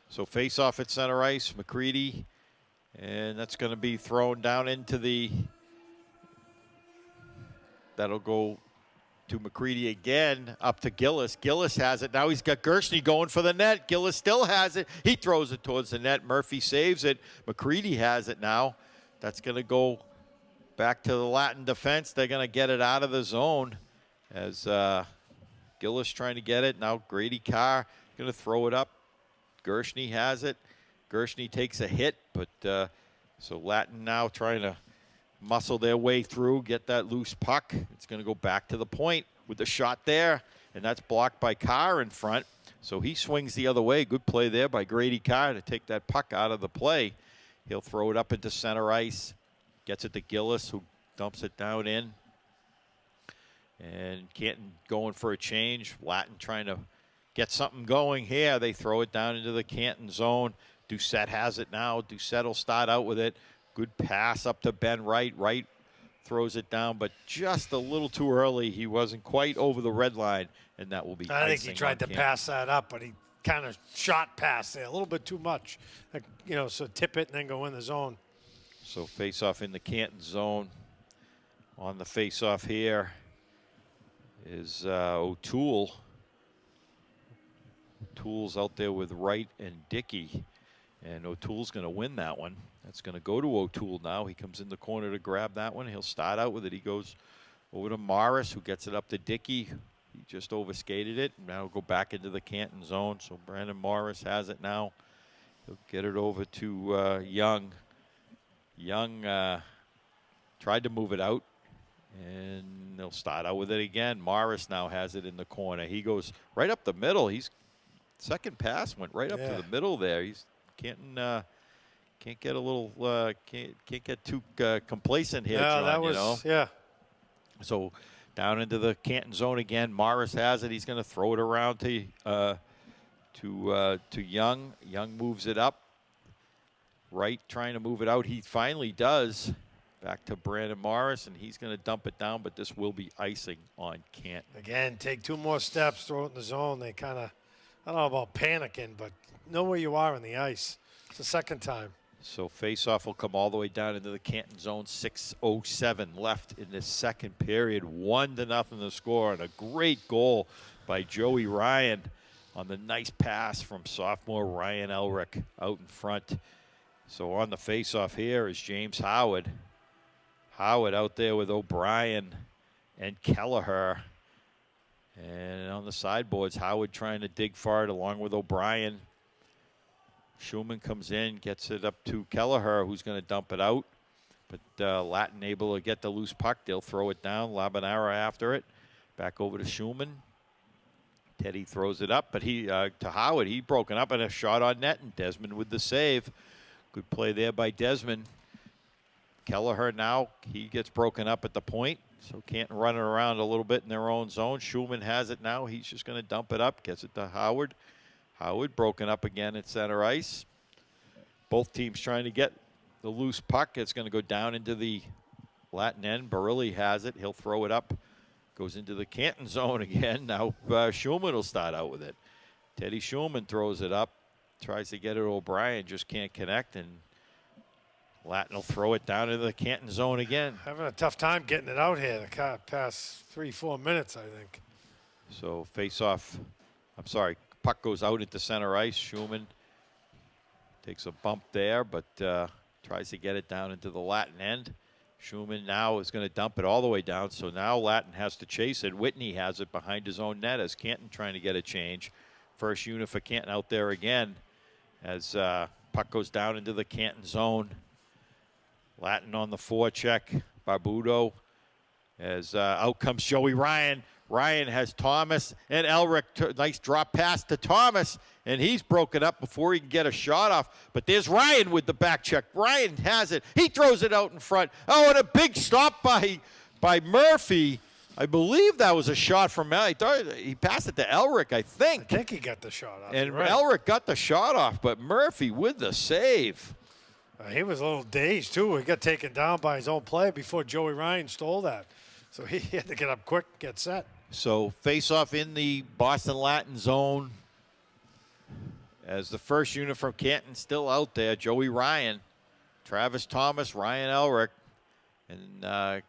So face off at center ice, McCready, and that's going to be thrown down into the, that'll go to McCready again, up to Gillis. Gillis has it. Now he's got Gershny going for the net. Gillis still has it. He throws it towards the net. Murphy saves it. McCready has it now. That's going to go back to the Latin defense. They're going to get it out of the zone as Gillis trying to get it. Now Grady Carr going to throw it up. Gershny has it. Gershny takes a hit, but so Latin now trying to muscle their way through, get that loose puck. It's going to go back to the point with the shot there, and that's blocked by Carr in front. So he swings the other way. Good play there by Grady Carr to take that puck out of the play. He'll throw it up into center ice. Gets it to Gillis, who dumps it down in. And Canton going for a change. Latin trying to get something going here. They throw it down into the Canton zone. Doucette has it now. Doucette will start out with it. Good pass up to Ben Wright. Wright throws it down, but just a little too early. He wasn't quite over the red line, and that will be I think he tried to pass that up, but he kind of shot past there a little bit too much. Like, so tip it and then go in the zone. So face-off in the Canton zone. On the face-off here is O'Toole. O'Toole's out there with Wright and Dickey. And O'Toole's going to win that one. That's going to go to O'Toole now. He comes in the corner to grab that one. He'll start out with it. He goes over to Morris, who gets it up to Dickey. He just overskated it. Now he'll go back into the Canton zone. So Brandon Morris has it now. He'll get it over to Young. Young tried to move it out, and they'll start out with it again. Morris now has it in the corner. He goes right up the middle. Second pass went right up to the middle there. He's Canton can't get a little can't get too complacent here, John, that was yeah. So down into the Canton zone again. Morris has it. He's going to throw it around to Young. Young moves it up. Wright trying to move it out. He finally does. Back to Brandon Morris, and he's going to dump it down, but this will be icing on Canton. Again, take 2 more steps, throw it in the zone. They kind of, I don't know about panicking, but know where you are on the ice. It's the second time. So face-off will come all the way down into the Canton zone. 6:07 left in this second period. 1-0 the score, and a great goal by Joey Ryan on the nice pass from sophomore Ryan Elrick out in front. So on the face-off here is James Howard. Howard out there with O'Brien and Kelleher. And on the sideboards, Howard trying to dig for it along with O'Brien. Schumann comes in, gets it up to Kelleher, who's going to dump it out. But Latin able to get the loose puck. They'll throw it down. Labanara after it. Back over to Schumann. Teddy throws it up, but he to Howard. He broken up and a shot on net, and Desmond with the save. Good play there by Desmond. Kelleher now, he gets broken up at the point. So Canton running around a little bit in their own zone. Schumann has it now. He's just going to dump it up. Gets it to Howard. Howard broken up again at center ice. Both teams trying to get the loose puck. It's going to go down into the Latin end. Barilli has it. He'll throw it up. Goes into the Canton zone again. Now Schumann will start out with it. Teddy Schumann throws it up. Tries to get it to O'Brien. Just can't connect. And Latin will throw it down into the Canton zone again. Having a tough time getting it out here the past 3-4 minutes, I think. So face off. I'm sorry. Puck goes out into center ice. Schumann takes a bump there, but tries to get it down into the Latin end. Schumann now is going to dump it all the way down, so now Latin has to chase it. Whitney has it behind his own net as Canton trying to get a change. First unit for Canton out there again as puck goes down into the Canton zone. Latin on the forecheck. Barbudo as out comes Joey Ryan. Ryan has Thomas and Elric. Nice drop pass to Thomas, and he's broken up before he can get a shot off. But there's Ryan with the back check. Ryan has it. He throws it out in front. Oh, and a big stop by Murphy. I believe that was a shot from I thought he passed it to Elric, I think. I think he got the shot off. And right. Elric got the shot off, but Murphy with the save. He was a little dazed, too. He got taken down by his own play before Joey Ryan stole that. So he had to get up quick, get set. So face-off in the Boston Latin zone as the first unit from Canton still out there. Joey Ryan, Travis Thomas, Ryan Elric. And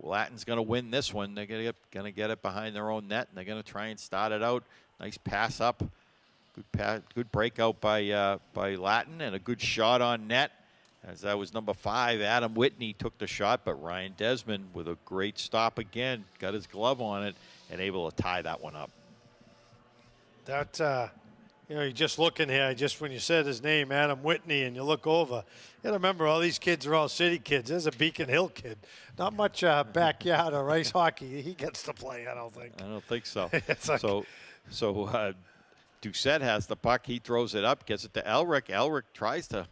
Latin's going to win this one. They're going to get it behind their own net, and they're going to try and start it out. Nice pass up. Good breakout by Latin, and a good shot on net. As that was number 5, Adam Whitney took the shot, but Ryan Desmond with a great stop again, got his glove on it, and able to tie that one up. That, you're just looking here, just when you said his name, Adam Whitney, and you look over, you got to remember all these kids are all city kids. There's a Beacon Hill kid. Not much backyard or ice hockey he gets to play, I don't think. I don't think so. Like so Doucette has the puck. He throws it up, gets it to Elric. Elric tries to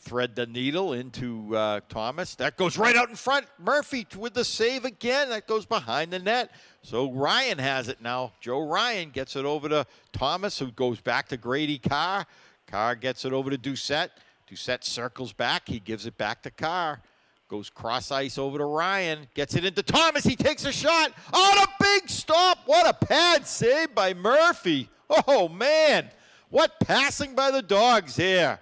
thread the needle into Thomas. That goes right out in front. Murphy with the save again. That goes behind the net. So Ryan has it now. Joe Ryan gets it over to Thomas, who goes back to Grady Carr. Carr gets it over to Doucette. Doucette circles back. He gives it back to Carr. Goes cross ice over to Ryan. Gets it into Thomas. He takes a shot. Oh, a big stop. What a pad save by Murphy. Oh, man. What passing by the Dogs here.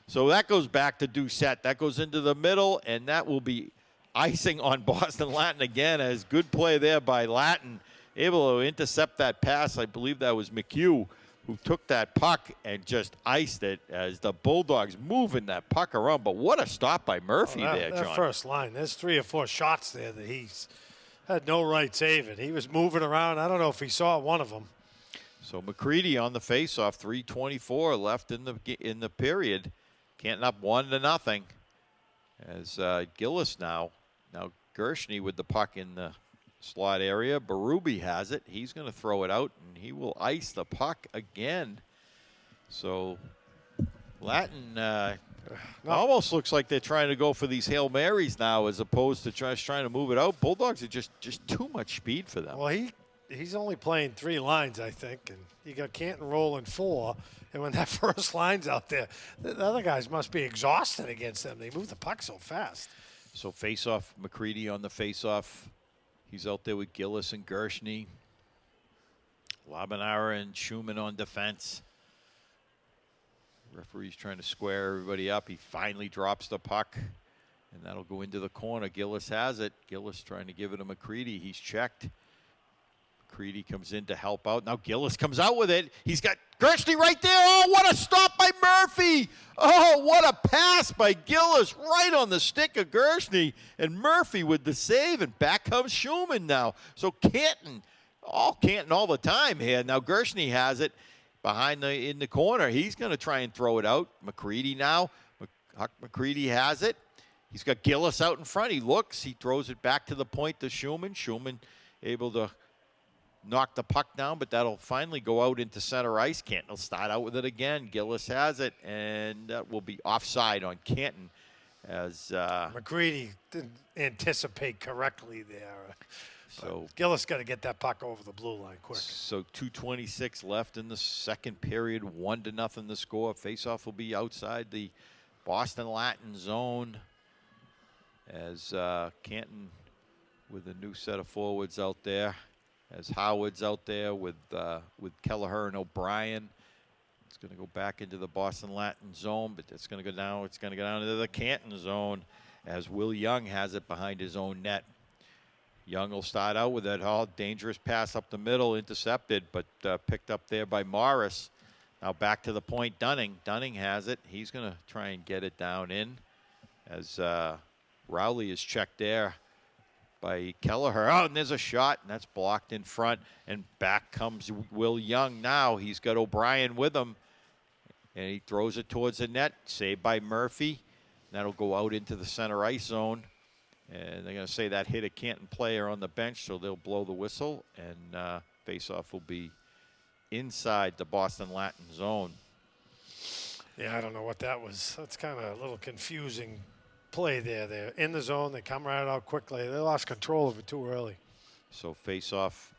So that goes back to Doucette. That goes into the middle, and that will be icing on Boston Latin again, as good play there by Latin. Able to intercept that pass. I believe that was McHugh who took that puck and just iced it as the Bulldogs moving that puck around. But what a stop by Murphy there, John. That first line, there's 3 or 4 shots there that he's had no right saving. He was moving around. I don't know if he saw one of them. So McCready on the faceoff, 3:24 left in the period. Canton up 1-0 as Gillis now Gershny with the puck in the slot area. Berube has it. He's going to throw it out, and he will ice the puck again. So Latin almost looks like they're trying to go for these Hail Marys now as opposed to trying to move it out. Bulldogs are just too much speed for them. Well, he's only playing 3 lines, I think, and you got Canton rolling 4. And when that first line's out there, the other guys must be exhausted against them. They move the puck so fast. So face-off, McCready on the face-off. He's out there with Gillis and Gershny. Labanara and Schumann on defense. Referee's trying to square everybody up. He finally drops the puck, and that'll go into the corner. Gillis has it. Gillis trying to give it to McCready. He's checked. McCready comes in to help out. Now Gillis comes out with it. He's got Gershny right there. Oh, what a stop by Murphy. Oh, what a pass by Gillis right on the stick of Gershny. And Murphy with the save, and back comes Schumann now. So Canton all the time here. Now Gershny has it in the corner. He's going to try and throw it out. McCready now. Huck McCready has it. He's got Gillis out in front. He looks. He throws it back to the point to Schumann. Schumann able to knock the puck down, but that'll finally go out into center ice. Canton will start out with it again. Gillis has it, and that will be offside on Canton as McCready didn't anticipate correctly there. So Gillis got to get that puck over the blue line quick. So 2:26 left in the second period. 1-0 the score. Faceoff will be outside the Boston Latin zone as Canton with a new set of forwards out there. As Howard's out there with Kelleher and O'Brien. It's going to go back into the Boston Latin zone, but it's going to go down. It's going to go down into the Canton zone as Will Young has it behind his own net. Young will start out with that dangerous pass up the middle, intercepted, but picked up there by Morris. Now back to the point, Dunning. Dunning has it. He's going to try and get it down in as Rowley is checked there. by Kelleher. Oh, and there's a shot, and that's blocked in front. And back comes Will Young now. He's got O'Brien with him. And he throws it towards the net. Saved by Murphy. That'll go out into the center ice zone. And they're going to say that hit a Canton player on the bench, so they'll blow the whistle. And face-off will be inside the Boston Latin zone. Yeah, I don't know what that was. That's kind of a little confusing play there. They're in the zone. They come right out quickly. They lost control of it too early. So face-off,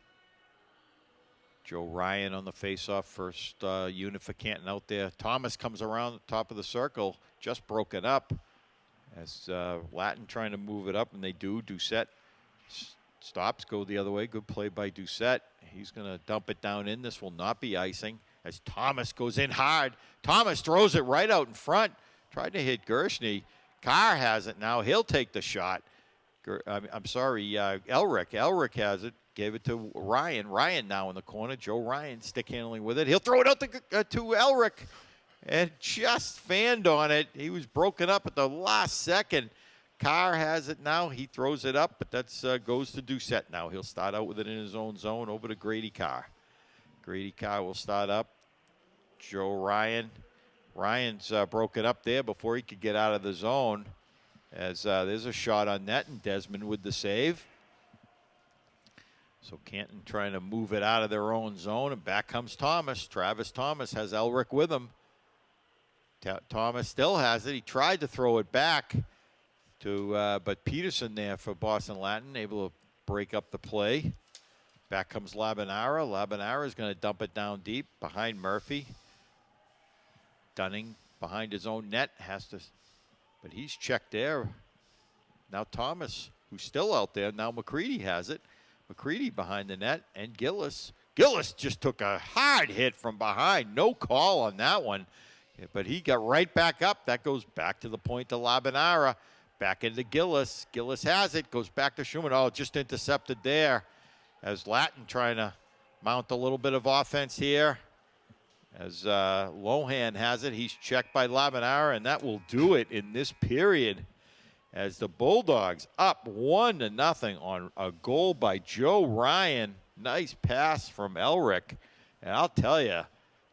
Joe Ryan on the face-off, first unit for Canton out there. Thomas comes around the top of the circle, just broken up. As Latin trying to move it up, and they do. Doucette stops, go the other way. Good play by Doucette. He's going to dump it down in. This will not be icing. As Thomas goes in hard. Thomas throws it right out in front. Tried to hit Gershny. Carr has it now. He'll take the shot. I'm sorry, Elric. Elric has it. Gave it to Ryan. Ryan now in the corner. Joe Ryan stick handling with it. He'll throw it out to Elric. And just fanned on it. He was broken up at the last second. Carr has it now. He throws it up, but that goes to Doucette now. He'll start out with it in his own zone over to Grady Carr. Grady Carr will start up. Joe Ryan. Ryan's broken up there before he could get out of the zone. As there's a shot on net, and Desmond with the save. So Canton trying to move it out of their own zone, and back comes Thomas. Travis Thomas has Elric with him. Thomas still has it. He tried to throw it back to, but Peterson there for Boston Latin, able to break up the play. Back comes Labanara. Labanara is going to dump it down deep behind Murphy. Dunning behind his own net has to, but he's checked there. Now Thomas, who's still out there. Now McCready has it. McCready behind the net, and Gillis. Gillis just took a hard hit from behind. No call on that one. But he got right back up. That goes back to the point to Labanara. Back into Gillis. Gillis has it. Goes back to Schumann. Oh, just intercepted there. As Latin trying to mount a little bit of offense here. As Lohan has it. He's checked by Labanara, and that will do it in this period. As the Bulldogs up 1-0 on a goal by Joe Ryan. Nice pass from Elric. And I'll tell you,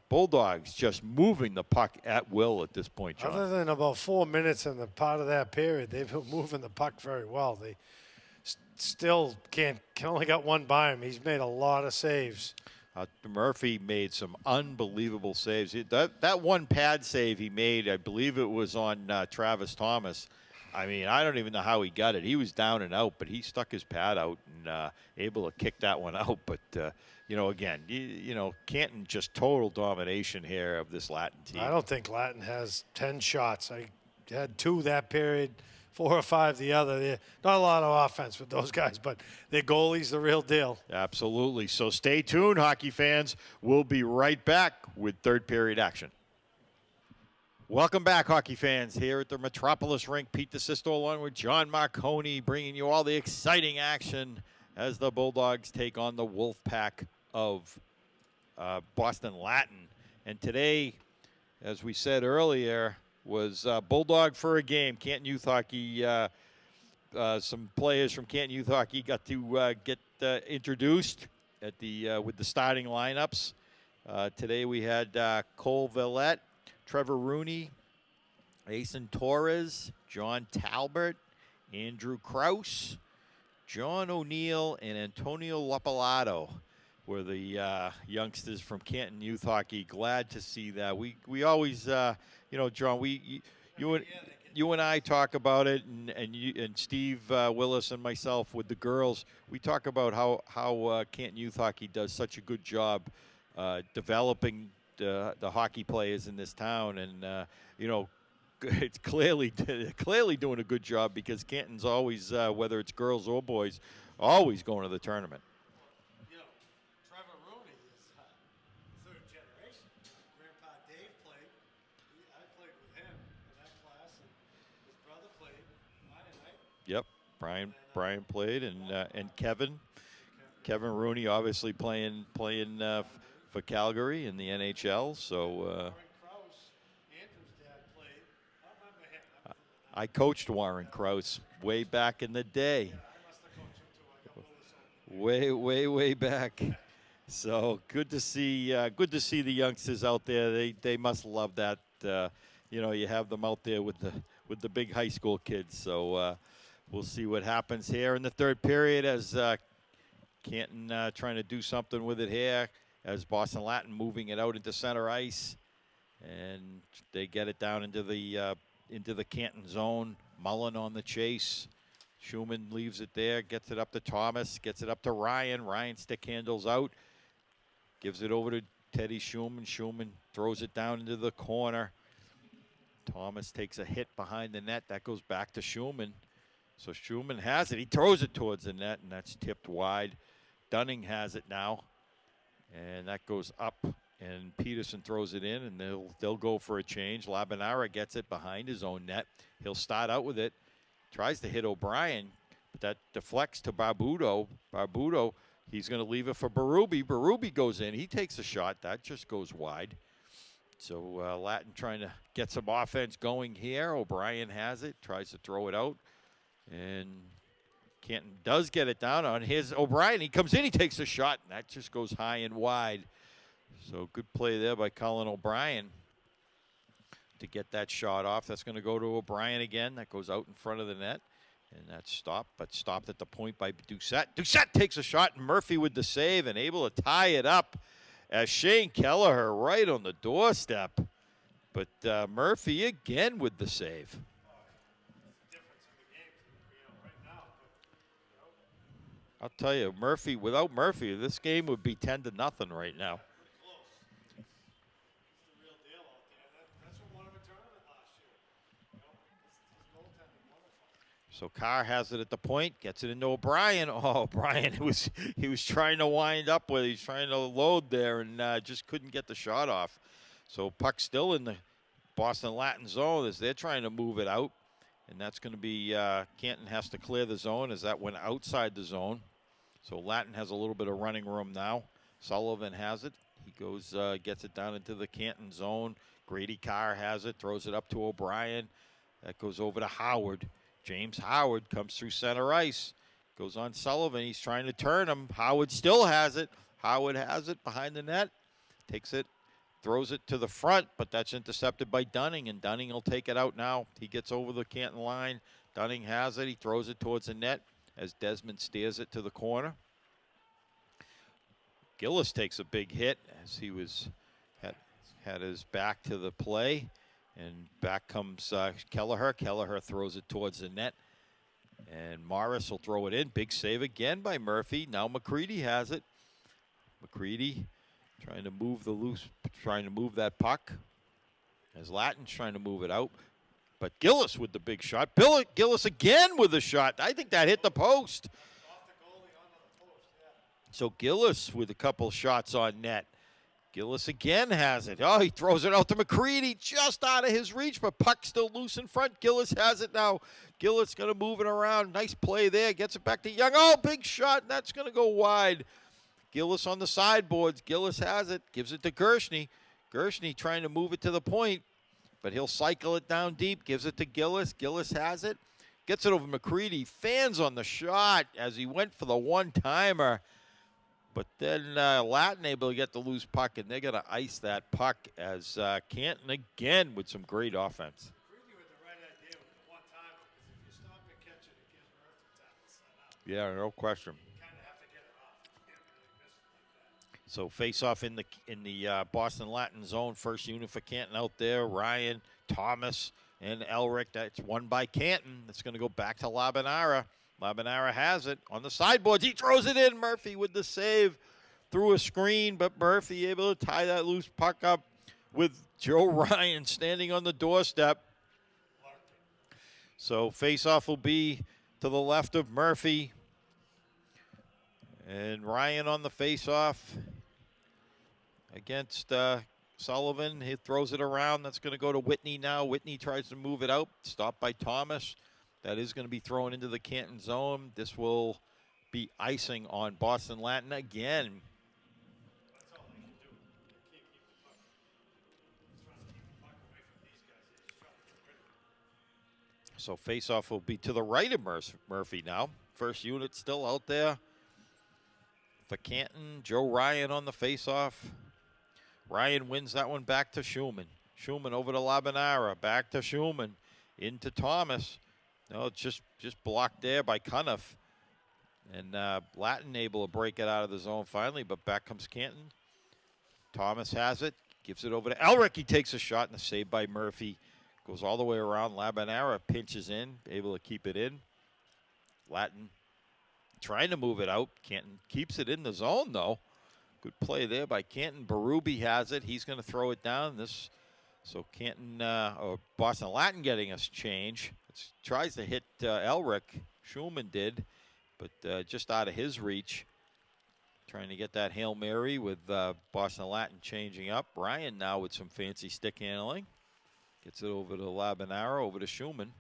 Bulldogs just moving the puck at will at this point, John. Other than about 4 minutes in the part of that period, they've been moving the puck very well. They still can only got one by him. He's made a lot of saves. Murphy made some unbelievable saves. That one pad save he made, I believe it was on Travis Thomas. I mean, I don't even know how he got it. He was down and out, but he stuck his pad out and able to kick that one out. But, you know, again, Canton just total domination here of this Latin team. I don't think Latin has 10 shots. I had 2 that period, 4 or 5 the other. Not a lot of offense with those guys, but their goalie's the real deal. Absolutely. So stay tuned, hockey fans. We'll be right back with third period action. Welcome back, hockey fans, here at the Metropolis Rink. Pete DeSisto along with John Marconi bringing you all the exciting action as the Bulldogs take on the Wolfpack of Boston Latin. And today, as we said earlier, was Bulldog for a game. Canton Youth Hockey, some players from Canton Youth Hockey got to get introduced at with the starting lineups. Today we had Cole Villette, Trevor Rooney, Asen Torres, John Talbert, Andrew Kraus, John O'Neill, and Antonio Lapalato were the youngsters from Canton Youth Hockey. Glad to see that. We always, John, you and I talk about it, and Steve Willis and myself with the girls. We talk about how Canton Youth Hockey does such a good job developing the hockey players in this town, and it's clearly doing a good job because Canton's always, whether it's girls or boys, always going to the tournament. Trevor Rooney is third generation. Grandpa Dave played. I played with him in that class, and his brother played. Yep, Brian played, and Kevin Rooney obviously playing for Calgary in the NHL. So I coached Warren Krause way back in the day. way back. So good to see the youngsters out there. They must love that. You have them out there with the big high school kids. So we'll see what happens here in the third period as Canton trying to do something with it here as Boston Latin moving it out into center ice, and they get it down into the Canton zone. Mullen on the chase. Schumann leaves it there, gets it up to Thomas, gets it up to Ryan. Ryan stick handles out, gives it over to Teddy Schumann. Schumann throws it down into the corner. Thomas takes a hit behind the net. That goes back to Schumann. So Schumann has it. He throws it towards the net, and that's tipped wide. Dunning has it now, and that goes up, and Peterson throws it in, and they'll go for a change. Labanara gets it behind his own net. He'll start out with it. Tries to hit O'Brien, but that deflects to Barbudo. Barbudo, he's going to leave it for Berube. Berube goes in. He takes a shot. That just goes wide. So Latin trying to get some offense going here. O'Brien has it. Tries to throw it out. And Canton does get it down on his O'Brien. He comes in. He takes a shot. And that just goes high and wide. So good play there by Colin O'Brien to get that shot off. That's going to go to O'Brien again. That goes out in front of the net. And that's stopped, but stopped at the point by Doucette. Doucette takes a shot, and Murphy with the save and able to tie it up as Shane Kelleher right on the doorstep. But Murphy again with the save. I'll tell you, without Murphy, this game would be 10-0 right now. So Carr has it at the point, gets it into O'Brien. Oh, O'Brien, he was trying to wind up with it. He's trying to load there and just couldn't get the shot off. So puck still in the Boston Latin zone as they're trying to move it out. And that's going to be Canton has to clear the zone as that went outside the zone. So Latin has a little bit of running room now. Sullivan has it. He goes, gets it down into the Canton zone. Grady Carr has it, throws it up to O'Brien. That goes over to Howard. James Howard comes through center ice. Goes on Sullivan. He's trying to turn him. Howard still has it. Howard has it behind the net. Takes it, throws it to the front, but that's intercepted by Dunning, and Dunning will take it out now. He gets over the Canton line. Dunning has it. He throws it towards the net as Desmond steers it to the corner. Gillis takes a big hit as he had his back to the play. And back comes Kelleher. Kelleher throws it towards the net. And Morris will throw it in. Big save again by Murphy. Now McCready has it. McCready trying to move that puck. As Latin's trying to move it out. But Gillis with the big shot. Gillis again with a shot. I think that hit the post. So Gillis with a couple shots on net. Gillis again has it. Oh, he throws it out to McCready, just out of his reach, but puck still loose in front. Gillis has it now. Gillis going to move it around. Nice play there. Gets it back to Young. Oh, big shot. That's going to go wide. Gillis on the sideboards. Gillis has it. Gives it to Gershny. Gershny trying to move it to the point, but he'll cycle it down deep. Gives it to Gillis. Gillis has it. Gets it over McCready. Fans on the shot as he went for the one-timer. But then Latin able to get the loose puck, and they're going to ice that puck as Canton again with some great offense. Yeah, no question. So face-off in the Boston Latin zone. First unit for Canton out there. Ryan, Thomas, and Elric. That's won by Canton. That's going to go back to Labanara. Labanara has it on the sideboards. He throws it in. Murphy with the save through a screen, but Murphy able to tie that loose puck up with Joe Ryan standing on the doorstep. So face-off will be to the left of Murphy. And Ryan on the face-off against Sullivan. He throws it around. That's going to go to Whitney now. Whitney tries to move it out. Stopped by Thomas. That is going to be thrown into the Canton zone. This will be icing on Boston Latin again. So face-off will be to the right of Murphy now. First unit still out there. For Canton, Joe Ryan on the faceoff. Ryan wins that one back to Schumann. Schumann over to Labanara, back to Schumann, into Thomas. No, it's just blocked there by Cuniff. And Latin able to break it out of the zone finally, but back comes Canton. Thomas has it, gives it over to Elric. He takes a shot and a save by Murphy. Goes all the way around. Labanara pinches in, able to keep it in. Latin trying to move it out. Canton keeps it in the zone, though. Good play there by Canton. Berube has it. He's going to throw it down. So Canton, or Boston Latin getting us change. Tries to hit Elric. Schulman did, but just out of his reach. Trying to get that Hail Mary with Boston Latin changing up. Ryan now with some fancy stick handling. Gets it over to Labanara, over to Schumann.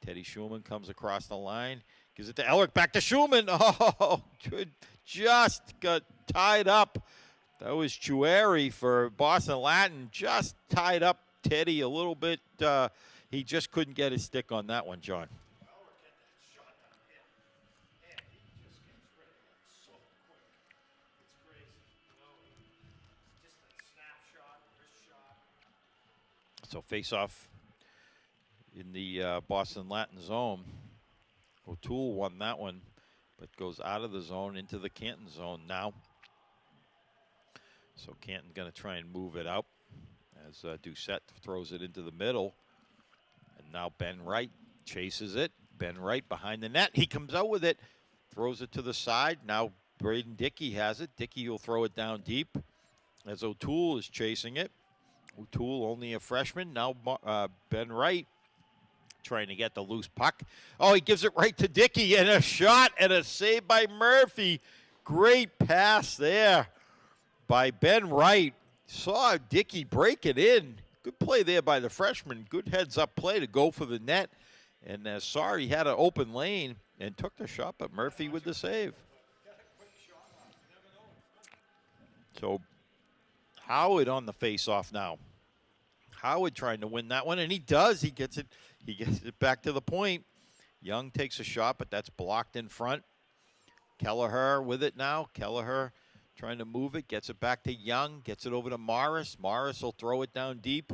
Teddy Schumann comes across the line. Gives it to Elric, back to Schumann. Oh, good. Just got tied up. That was Chueri for Boston Latin. Just tied up Teddy a little bit. He just couldn't get his stick on that one, John. So face-off in the Boston Latin zone. O'Toole won that one, but goes out of the zone into the Canton zone now. So Canton going to try and move it out as Doucette throws it into the middle. And now Ben Wright chases it. Ben Wright behind the net. He comes out with it, throws it to the side. Now Braden Dickey has it. Dickey will throw it down deep as O'Toole is chasing it. O'Toole only a freshman. Now Ben Wright trying to get the loose puck. Oh, he gives it right to Dickey, and a shot and a save by Murphy. Great pass there by Ben Wright. Saw Dickey break it in. Good play there by the freshman. Good heads-up play to go for the net. And Sorry had an open lane and took the shot, but Murphy with the save. So Howard on the face-off now. Howard trying to win that one, and he does. He gets it back to the point. Young takes a shot, but that's blocked in front. Kelleher with it now. Kelleher trying to move it, gets it back to Young, gets it over to Morris. Morris will throw it down deep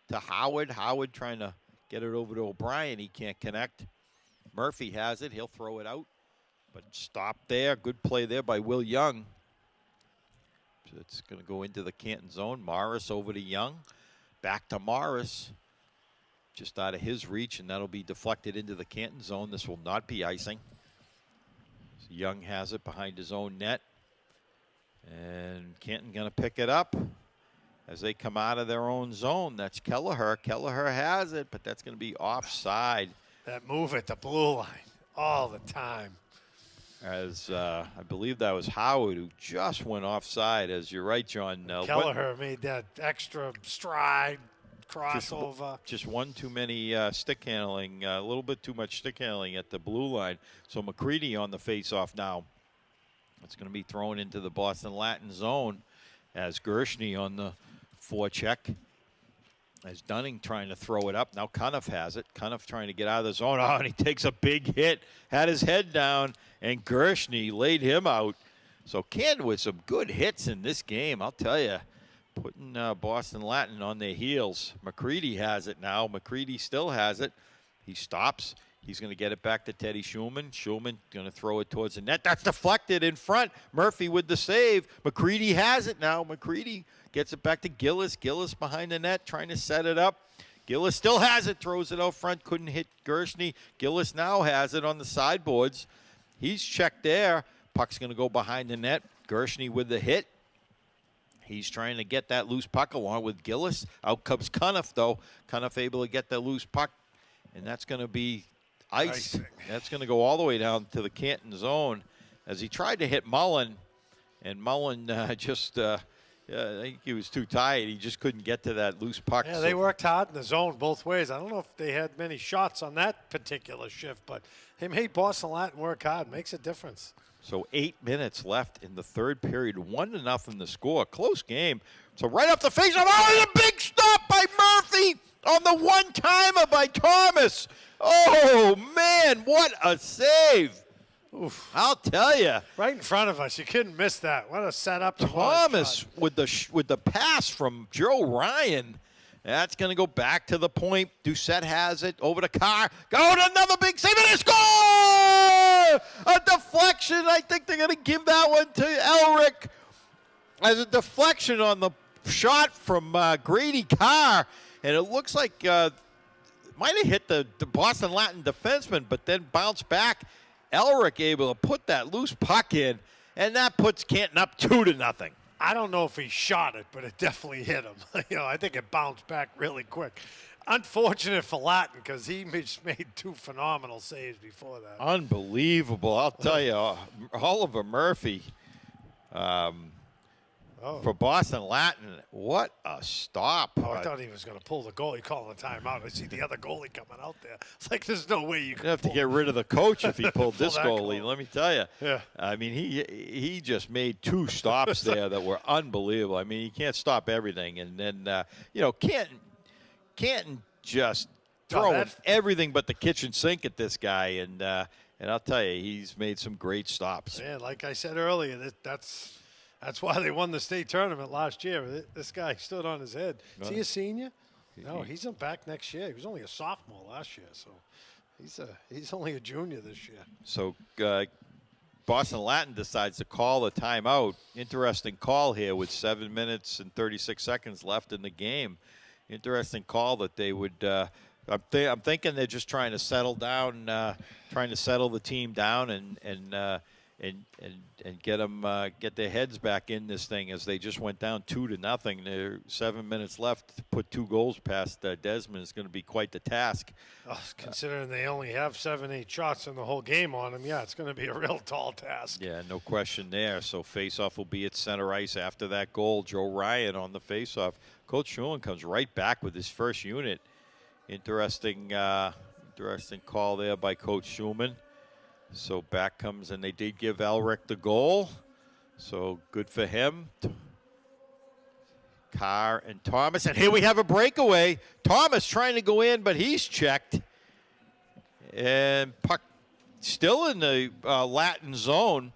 to Howard. Howard trying to get it over to O'Brien. He can't connect. Murphy has it. He'll throw it out, but stop there. Good play there by Will Young. So it's going to go into the Canton zone. Morris over to Young. Back to Morris. Just out of his reach, and that'll be deflected into the Canton zone. This will not be icing. So Young has it behind his own net. And Canton going to pick it up as they come out of their own zone. That's Kelleher. Kelleher has it, but that's going to be offside. That move at the blue line all the time. As I believe that was Howard who just went offside. As you're right, John. Kelleher made that extra stride, crossover. Just one too many stick handling, a little bit too much stick handling at the blue line. So McCready on the faceoff now. It's going to be thrown into the Boston Latin zone as Gershny on the forecheck. As Dunning trying to throw it up. Now Cuniff has it. Cuniff trying to get out of the zone. Oh, and he takes a big hit. Had his head down, and Gershny laid him out. So Canton with some good hits in this game, I'll tell you. Putting Boston Latin on their heels. McCready has it now. McCready still has it. He stops. He's going to get it back to Teddy Schulman. Schulman going to throw it towards the net. That's deflected in front. Murphy with the save. McCready has it now. McCready gets it back to Gillis. Gillis behind the net trying to set it up. Gillis still has it. Throws it out front. Couldn't hit Gershny. Gillis now has it on the sideboards. He's checked there. Puck's going to go behind the net. Gershny with the hit. He's trying to get that loose puck along with Gillis. Out comes Cuniff, though. Cuniff able to get that loose puck. And that's going to be ice. That's going to go all the way down to the Canton zone as he tried to hit Mullen. And Mullen I think he was too tired. He just couldn't get to that loose puck. Yeah, they worked hard in the zone both ways. I don't know if they had many shots on that particular shift, but they made Boston Latin work hard. Makes a difference. So 8 minutes left in the third period. 1-0 the score. Close game. So right off the face of a big stop by Murphy on the one-timer by Thomas. Oh, man, what a save. Oof. I'll tell you. Right in front of us. You couldn't miss that. What a setup. Thomas with the pass from Joe Ryan. That's going to go back to the point. Doucette has it over to Carr. Go to another big save and a score! A deflection. I think they're going to give that one to Elric as a deflection on the shot from Grady Carr. And it looks like might have hit the Boston Latin defenseman, but then bounced back. Elric able to put that loose puck in, and that puts Canton up 2-0. I don't know if he shot it, but it definitely hit him. I think it bounced back really quick. Unfortunate for Latin because he just made 2 phenomenal saves before that. Unbelievable. I'll tell you, Oliver Murphy for Boston Latin, what a stop. Oh, I thought he was going to pull the goalie, calling a timeout. I see the other goalie coming out there. It's like there's no way you can have to get rid of the coach if he pulled this goalie. goal. Let me tell you. Yeah. I mean, he just made 2 stops there that were unbelievable. I mean, you can't stop everything. And then, Canton just throwing everything but the kitchen sink at this guy. And I'll tell you, he's made some great stops. Yeah, like I said earlier, that's why they won the state tournament last year. This guy stood on his head. Is he a senior? No, he's back next year. He was only a sophomore last year, so he's only a junior this year. So Boston Latin decides to call a timeout. Interesting call here with 7 minutes and 36 seconds left in the game. Interesting call that they would. I'm thinking they're just trying to settle down, trying to settle the team down and get them get their heads back in this thing as they just went down 2-0. There's 7 minutes left to put 2 goals past Desmond is going to be quite the task. Considering they only have 7-8 shots in the whole game on them, yeah, it's going to be a real tall task. Yeah, no question there. So faceoff will be at center ice after that goal. Joe Ryan on the faceoff. Coach Schulen comes right back with his first unit. Interesting call there by Coach Schumann. So back comes, and they did give Elric the goal. So good for him. Carr and Thomas. And here we have a breakaway. Thomas trying to go in, but he's checked. And puck still in the Latin zone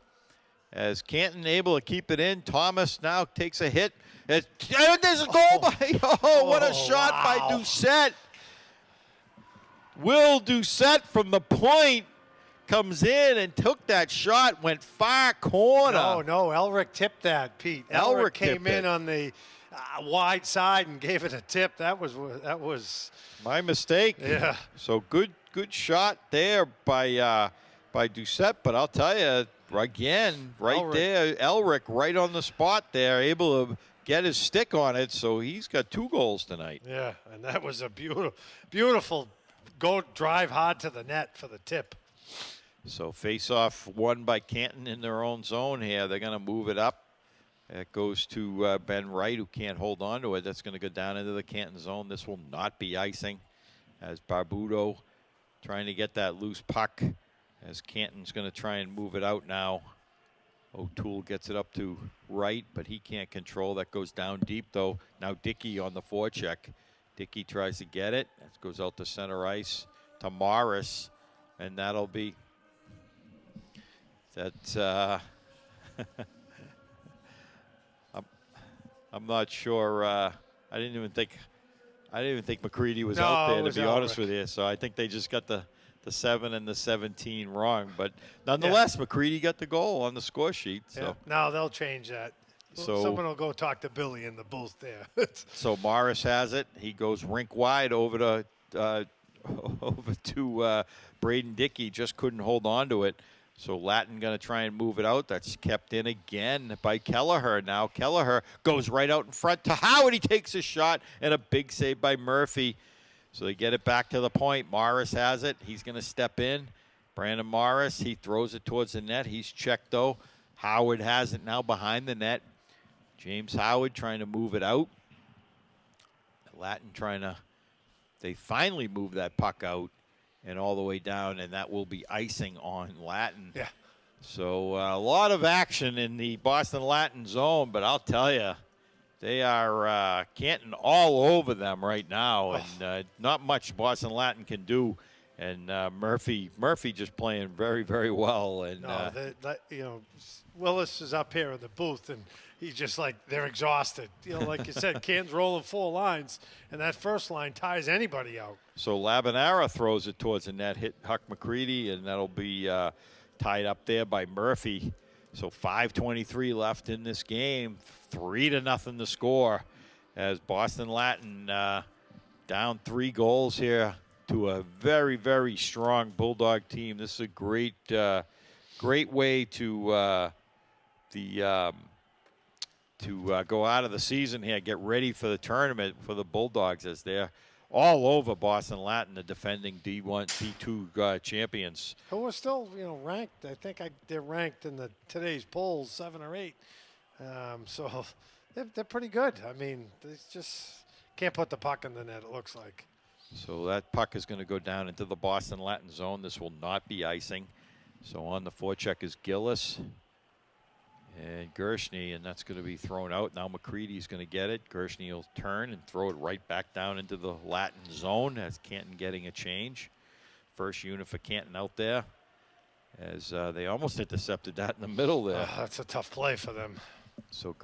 as Canton able to keep it in. Thomas now takes a hit. And there's a goal by, what a shot by Doucette. Will Doucette from the point comes in and took that shot, went far corner. No, Elric tipped that, Pete. Elric came in on the wide side and gave it a tip. That was my mistake. Yeah. So good shot there by Doucette, but I'll tell you again, Elric right on the spot there, able to get his stick on it. So he's got 2 goals tonight. Yeah, and that was a beautiful go drive hard to the net for the tip. So face-off won by Canton in their own zone here. They're going to move it up. It goes to Ben Wright, who can't hold on to it. That's going to go down into the Canton zone. This will not be icing as Barbudo trying to get that loose puck as Canton's going to try and move it out now. O'Toole gets it up to Wright, but he can't control. That goes down deep, though. Now Dickey on the forecheck. Dickey tries to get it. That goes out to center ice to Morris, and that'll be that. I'm not sure. I didn't even think McCready was out there, to be honest with you. So I think they just got the 7 and the 17 wrong. But nonetheless, McCready got the goal on the score sheet. So yeah. Now they'll change that. So someone will go talk to Billy in the booth there. So Morris has it. He goes rink wide over to Braden Dickey. Just couldn't hold on to it. So Latin going to try and move it out. That's kept in again by Kelleher. Now Kelleher goes right out in front to Howard. He takes a shot and a big save by Murphy. So they get it back to the point. Morris has it. He's going to step in. Brandon Morris, he throws it towards the net. He's checked, though. Howard has it now behind the net. James Howard trying to move it out. Latin they finally move that puck out and all the way down, and that will be icing on Latin. Yeah. So a lot of action in the Boston Latin zone, but I'll tell you, they are Canton all over them right now, and not much Boston Latin can do. And Murphy just playing very, very well. And Willis is up here in the booth, and he's just like, they're exhausted. Like you said, Canton's rolling 4 lines, and that first line ties anybody out. So Labanara throws it towards the net, hit Huck McCready, and that'll be tied up there by Murphy. So 5:23 left in this game, 3-0 the score, as Boston Latin down 3 goals here to a very, very strong Bulldog team. This is a great way to go out of the season here, get ready for the tournament for the Bulldogs, as they're all over Boston Latin, the defending D1, D2 champions. Who are still, ranked. I think they're ranked in today's polls 7 or 8. So they're pretty good. I mean, they just can't put the puck in the net, it looks like. So that puck is going to go down into the Boston Latin zone. This will not be icing. So on the forecheck is Gillis and Gershny, and that's going to be thrown out. Now McCready's going to get it. Gershny will turn and throw it right back down into the Latin zone, as Canton getting a change. First unit for Canton out there, as they almost intercepted that in the middle there. That's a tough play for them. So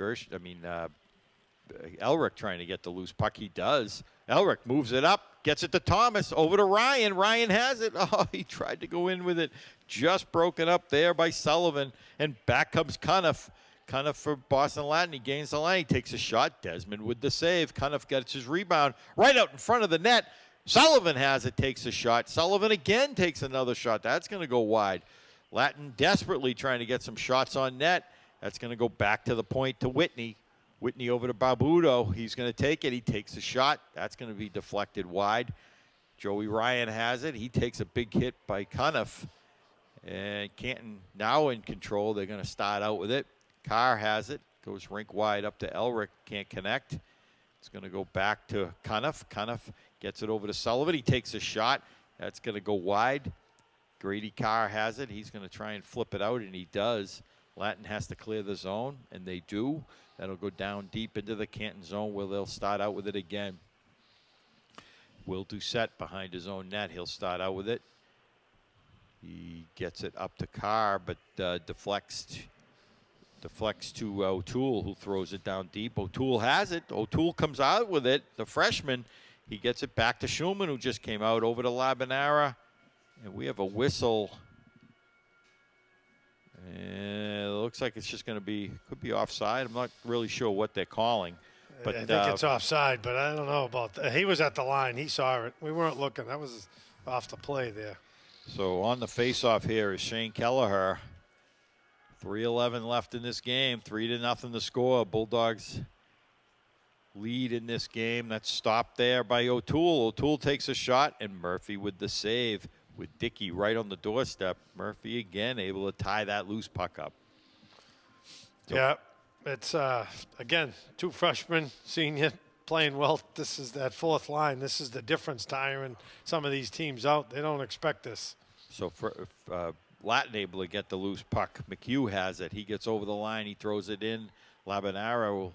Elric trying to get the loose puck. He does. Elric moves it up, gets it to Thomas, over to Ryan. Ryan has it. Oh, he tried to go in with it. Just broken up there by Sullivan. And back comes Cuniff. Cuniff for Boston Latin. He gains the line. He takes a shot. Desmond with the save. Cuniff gets his rebound right out in front of the net. Sullivan has it, takes a shot. Sullivan again takes another shot. That's going to go wide. Latin desperately trying to get some shots on net. That's going to go back to the point to Whitney. Whitney over to Barbudo. He's going to take it. He takes a shot. That's going to be deflected wide. Joey Ryan has it. He takes a big hit by Cuniff. And Canton now in control. They're going to start out with it. Carr has it. Goes rink wide up to Elric. Can't connect. It's going to go back to Cuniff. Cuniff gets it over to Sullivan. He takes a shot. That's going to go wide. Grady Carr has it. He's going to try and flip it out, and he does. Latin has to clear the zone, and they do. That'll go down deep into the Canton zone, where they'll start out with it again. Will Doucette behind his own net. He'll start out with it. He gets it up to Carr, but deflects to O'Toole, who throws it down deep. O'Toole has it. O'Toole comes out with it. The freshman, he gets it back to Schumann, who just came out, over to Labanara. And we have a whistle. And it looks like it's just going to be, could be offside. I'm not really sure what they're calling. But I think it's offside, but I don't know about that. He was at the line. He saw it. We weren't looking. That was off the play there. So on the face-off here is Shane Kelleher. 3:11 left in this game. 3-0 the score. Bulldogs lead in this game. That's stopped there by O'Toole. O'Toole takes a shot, and Murphy with the save, with Dickey right on the doorstep. Murphy again able to tie that loose puck up. So, yeah, it's, again, 2 freshmen, senior, playing well. This is that 4th line. This is the difference, tiring some of these teams out. They don't expect this. So for Latin able to get the loose puck. McHugh has it. He gets over the line. He throws it in. Labanaro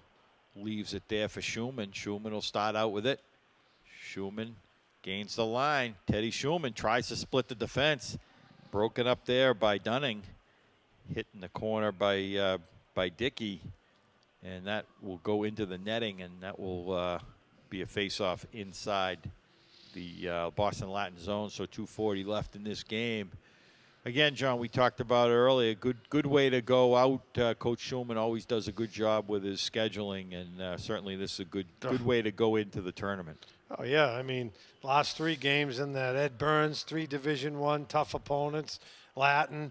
leaves it there for Schumann. Schumann will start out with it. Schumann gains the line. Teddy Schumann tries to split the defense. Broken up there by Dunning. Hit in the corner by Dickey. And that will go into the netting, and that will be a face-off inside the Boston Latin zone. So 2:40 left in this game. Again, John, we talked about it earlier. Good way to go out. Coach Schulman always does a good job with his scheduling, and certainly this is a good way to go into the tournament. Oh, yeah. I mean, last 3 games in that Ed Burns, 3 Division I tough opponents. Latin,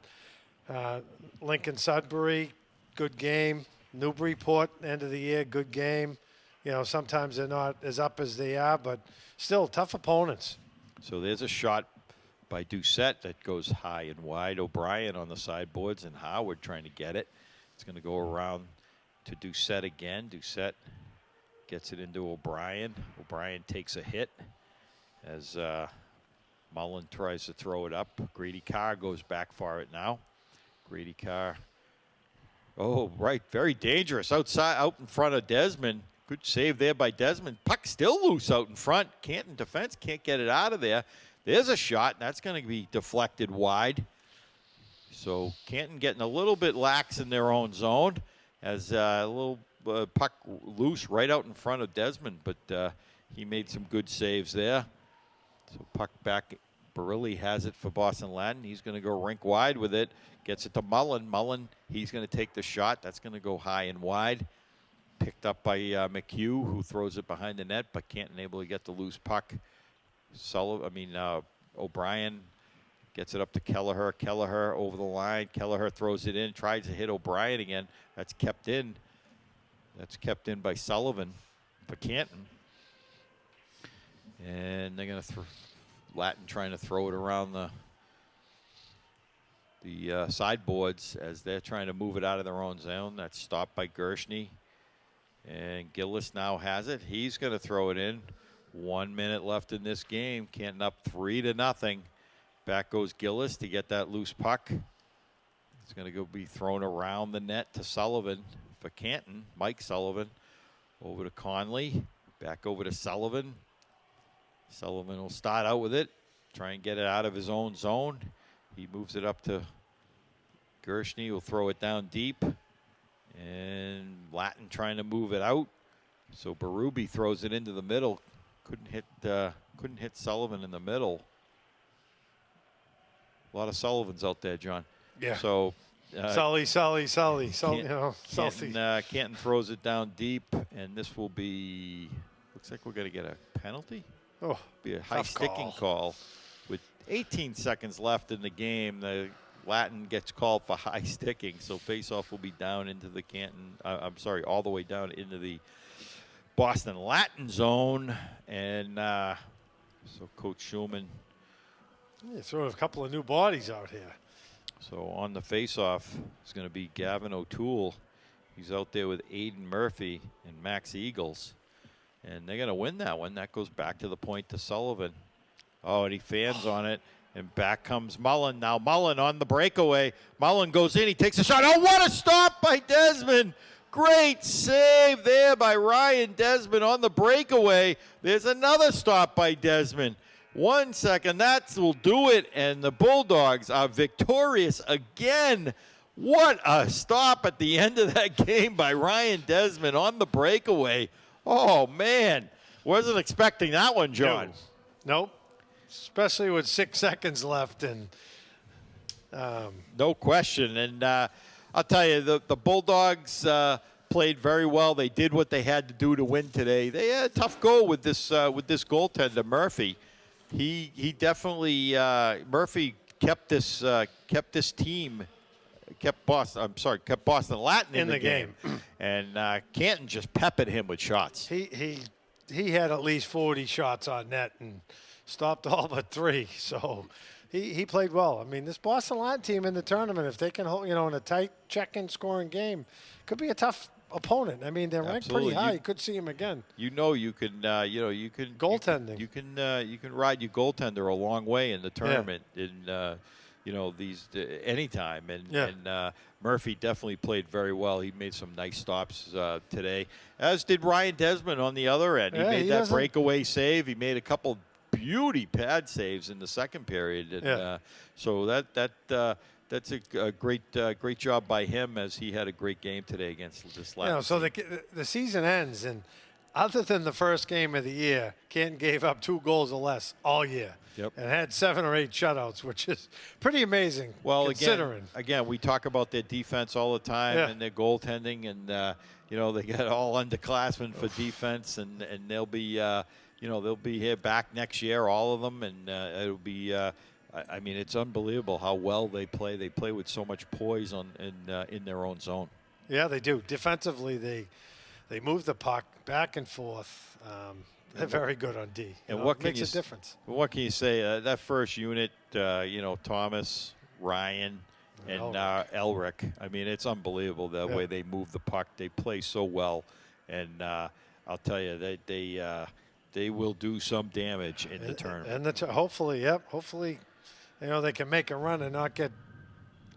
Lincoln Sudbury, good game. Newburyport, end of the year, good game. You know, sometimes they're not as up as they are, but still tough opponents. So there's a shot by Doucette that goes high and wide. O'Brien on the sideboards, and Howard trying to get it. It's going to go around to Doucette again. Doucette gets it into O'Brien. O'Brien takes a hit as Mullen tries to throw it up. Grady Carr goes back for it now. Grady Carr. Oh, right. Very dangerous. Outside, out in front of Desmond. Good save there by Desmond. Puck still loose out in front. Canton defense can't get it out of there. There's a shot. That's going to be deflected wide. So Canton getting a little bit lax in their own zone as a little puck loose right out in front of Desmond, but he made some good saves there. So puck back. Barilli has it for Boston Latin. He's going to go rink wide with it. Gets it to Mullen. Mullen, he's going to take the shot. That's going to go high and wide. Picked up by McHugh, who throws it behind the net, but can't enable to get the loose puck. O'Brien gets it up to Kelleher. Kelleher over the line. Kelleher throws it in, tries to hit O'Brien again. That's kept in. That's kept in by Sullivan for Canton. And they're going to throw Latin trying to throw it around the sideboards as they're trying to move it out of their own zone. That's stopped by Gershny. And Gillis now has it. He's going to throw it in. 1 minute left in this game. Canton up 3-0. Back goes Gillis to get that loose puck. It's going to be thrown around the net to Sullivan for Canton. Mike Sullivan over to Conley. Back over to Sullivan. Sullivan will start out with it. Try and get it out of his own zone. He moves it up to Gershny. Will throw it down deep. And Latin trying to move it out. So Berube throws it into the middle. Couldn't hit Sullivan in the middle. A lot of Sullivans out there, John. Yeah. So Sully. Canton throws it down deep, and this will be. Looks like we're going to get a penalty. Oh, be a high sticking call. With 18 seconds left in the game. The Latin gets called for high sticking, so faceoff will be down into the Canton. All the way down into the Boston Latin zone, and so Coach Schulman. Yeah, throw a couple of new bodies out here. So on the faceoff is going to be Gavin O'Toole. He's out there with Aiden Murphy and Max Eagles, and they're going to win that one. That goes back to the point to Sullivan. Oh, and he fans on it. And back comes Mullen. Now Mullen on the breakaway. Mullen goes in. He takes a shot. Oh, what a stop by Desmond. Great save there by Ryan Desmond on the breakaway. There's another stop by Desmond. 1 second. That will do it. And the Bulldogs are victorious again. What a stop at the end of that game by Ryan Desmond on the breakaway. Oh, man. Wasn't expecting that one, John. Nope. Especially with 6 seconds left. And no question. And I'll tell you, the Bulldogs played very well. They did what they had to do to win today. They had a tough goal with this goaltender, Murphy. He definitely Murphy kept this team. Kept Boston Latin in the game. And Canton just peppered him with shots. He had at least 40 shots on net and stopped all but 3. So he played well. I mean, this Boston Latin team in the tournament, if they can hold, in a tight check-in scoring game, could be a tough opponent. I mean, they're ranked pretty high. You could see him again. You can goaltending. You can ride your goaltender a long way in the tournament. Yeah. These anytime. And Murphy definitely played very well. He made some nice stops today, as did Ryan Desmond on the other end. He made that breakaway save. He made a couple beauty pad saves in the second period. And so that's a great job by him, as he had a great game today against this last. So the season ends, and other than the first game of the year, Canton gave up 2 goals or less all year. Yep. And had 7 or 8 shutouts, which is pretty amazing. Well, considering. Again, we talk about their defense all the time and their goaltending, and they got all underclassmen for defense, and they'll be they'll be here back next year, all of them, and it'll be. I mean, it's unbelievable how well they play. They play with so much poise in their own zone. Yeah, they do. Defensively, they move the puck back and forth. They're very good on D. And what makes a difference? What can you say? That first unit, Thomas, Ryan, and Elric. I mean, it's unbelievable the way they move the puck. They play so well, and I'll tell you that they will do some damage in the tournament. And hopefully, they can make a run and not get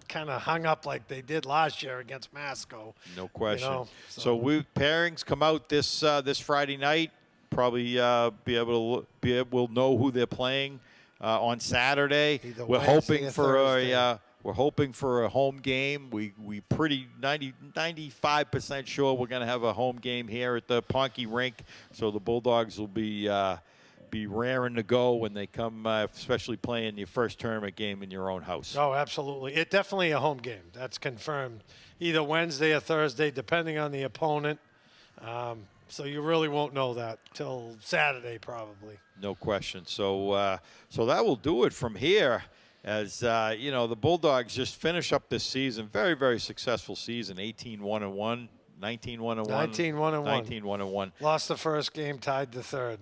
kind of hung up like they did last year against Masco. No question. So pairings come out this Friday night. Probably we'll know who they're playing on Saturday. Either We're Wednesday hoping or for Thursday. we're hoping for a home game. We pretty 95% sure we're going to have a home game here at the Ponky Rink. So the Bulldogs will be raring to go when they come, especially playing your first tournament game in your own house. Oh, absolutely. It's definitely a home game. That's confirmed. Either Wednesday or Thursday, depending on the opponent. So you really won't know that till Saturday, probably. No question. So so that will do it from here. As the Bulldogs just finish up this season, very, very successful season, 18-1-1, 19-1-1, 19-1-1. Lost the first game, tied the third,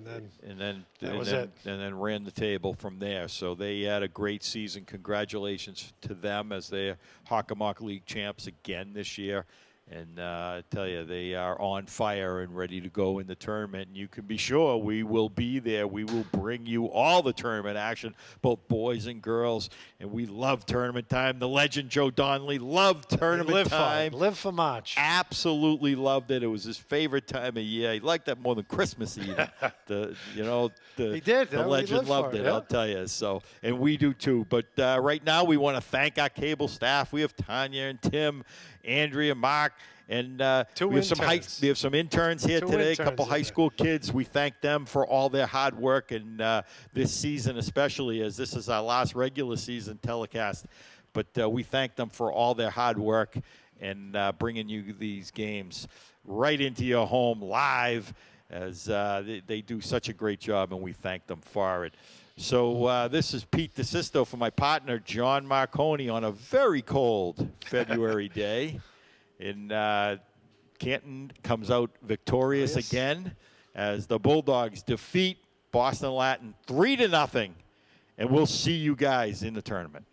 And then it. And then ran the table from there. So they had a great season. Congratulations to them as they're Hockomock League champs again this year. And I tell you, they are on fire and ready to go in the tournament. And you can be sure we will be there. We will bring you all the tournament action, both boys and girls. And we love tournament time. The legend Joe Donnelly loved tournament time. Live for March. Absolutely loved it. It was his favorite time of year. He liked that more than Christmas even. He did. The legend loved it, yeah. I'll tell you. So, and we do too. But right now we want to thank our cable staff. We have Tanya and Tim, Andrea, Mark, and we have some interns here today, a couple high school kids. We thank them for all their hard work and this season especially, as this is our last regular season telecast. But we thank them for all their hard work and bringing you these games right into your home live, as they do such a great job, and we thank them for it. So this is Pete DeSisto for my partner, John Marconi, on a very cold February day. And Canton comes out victorious again as the Bulldogs defeat Boston Latin 3-0. And we'll see you guys in the tournament.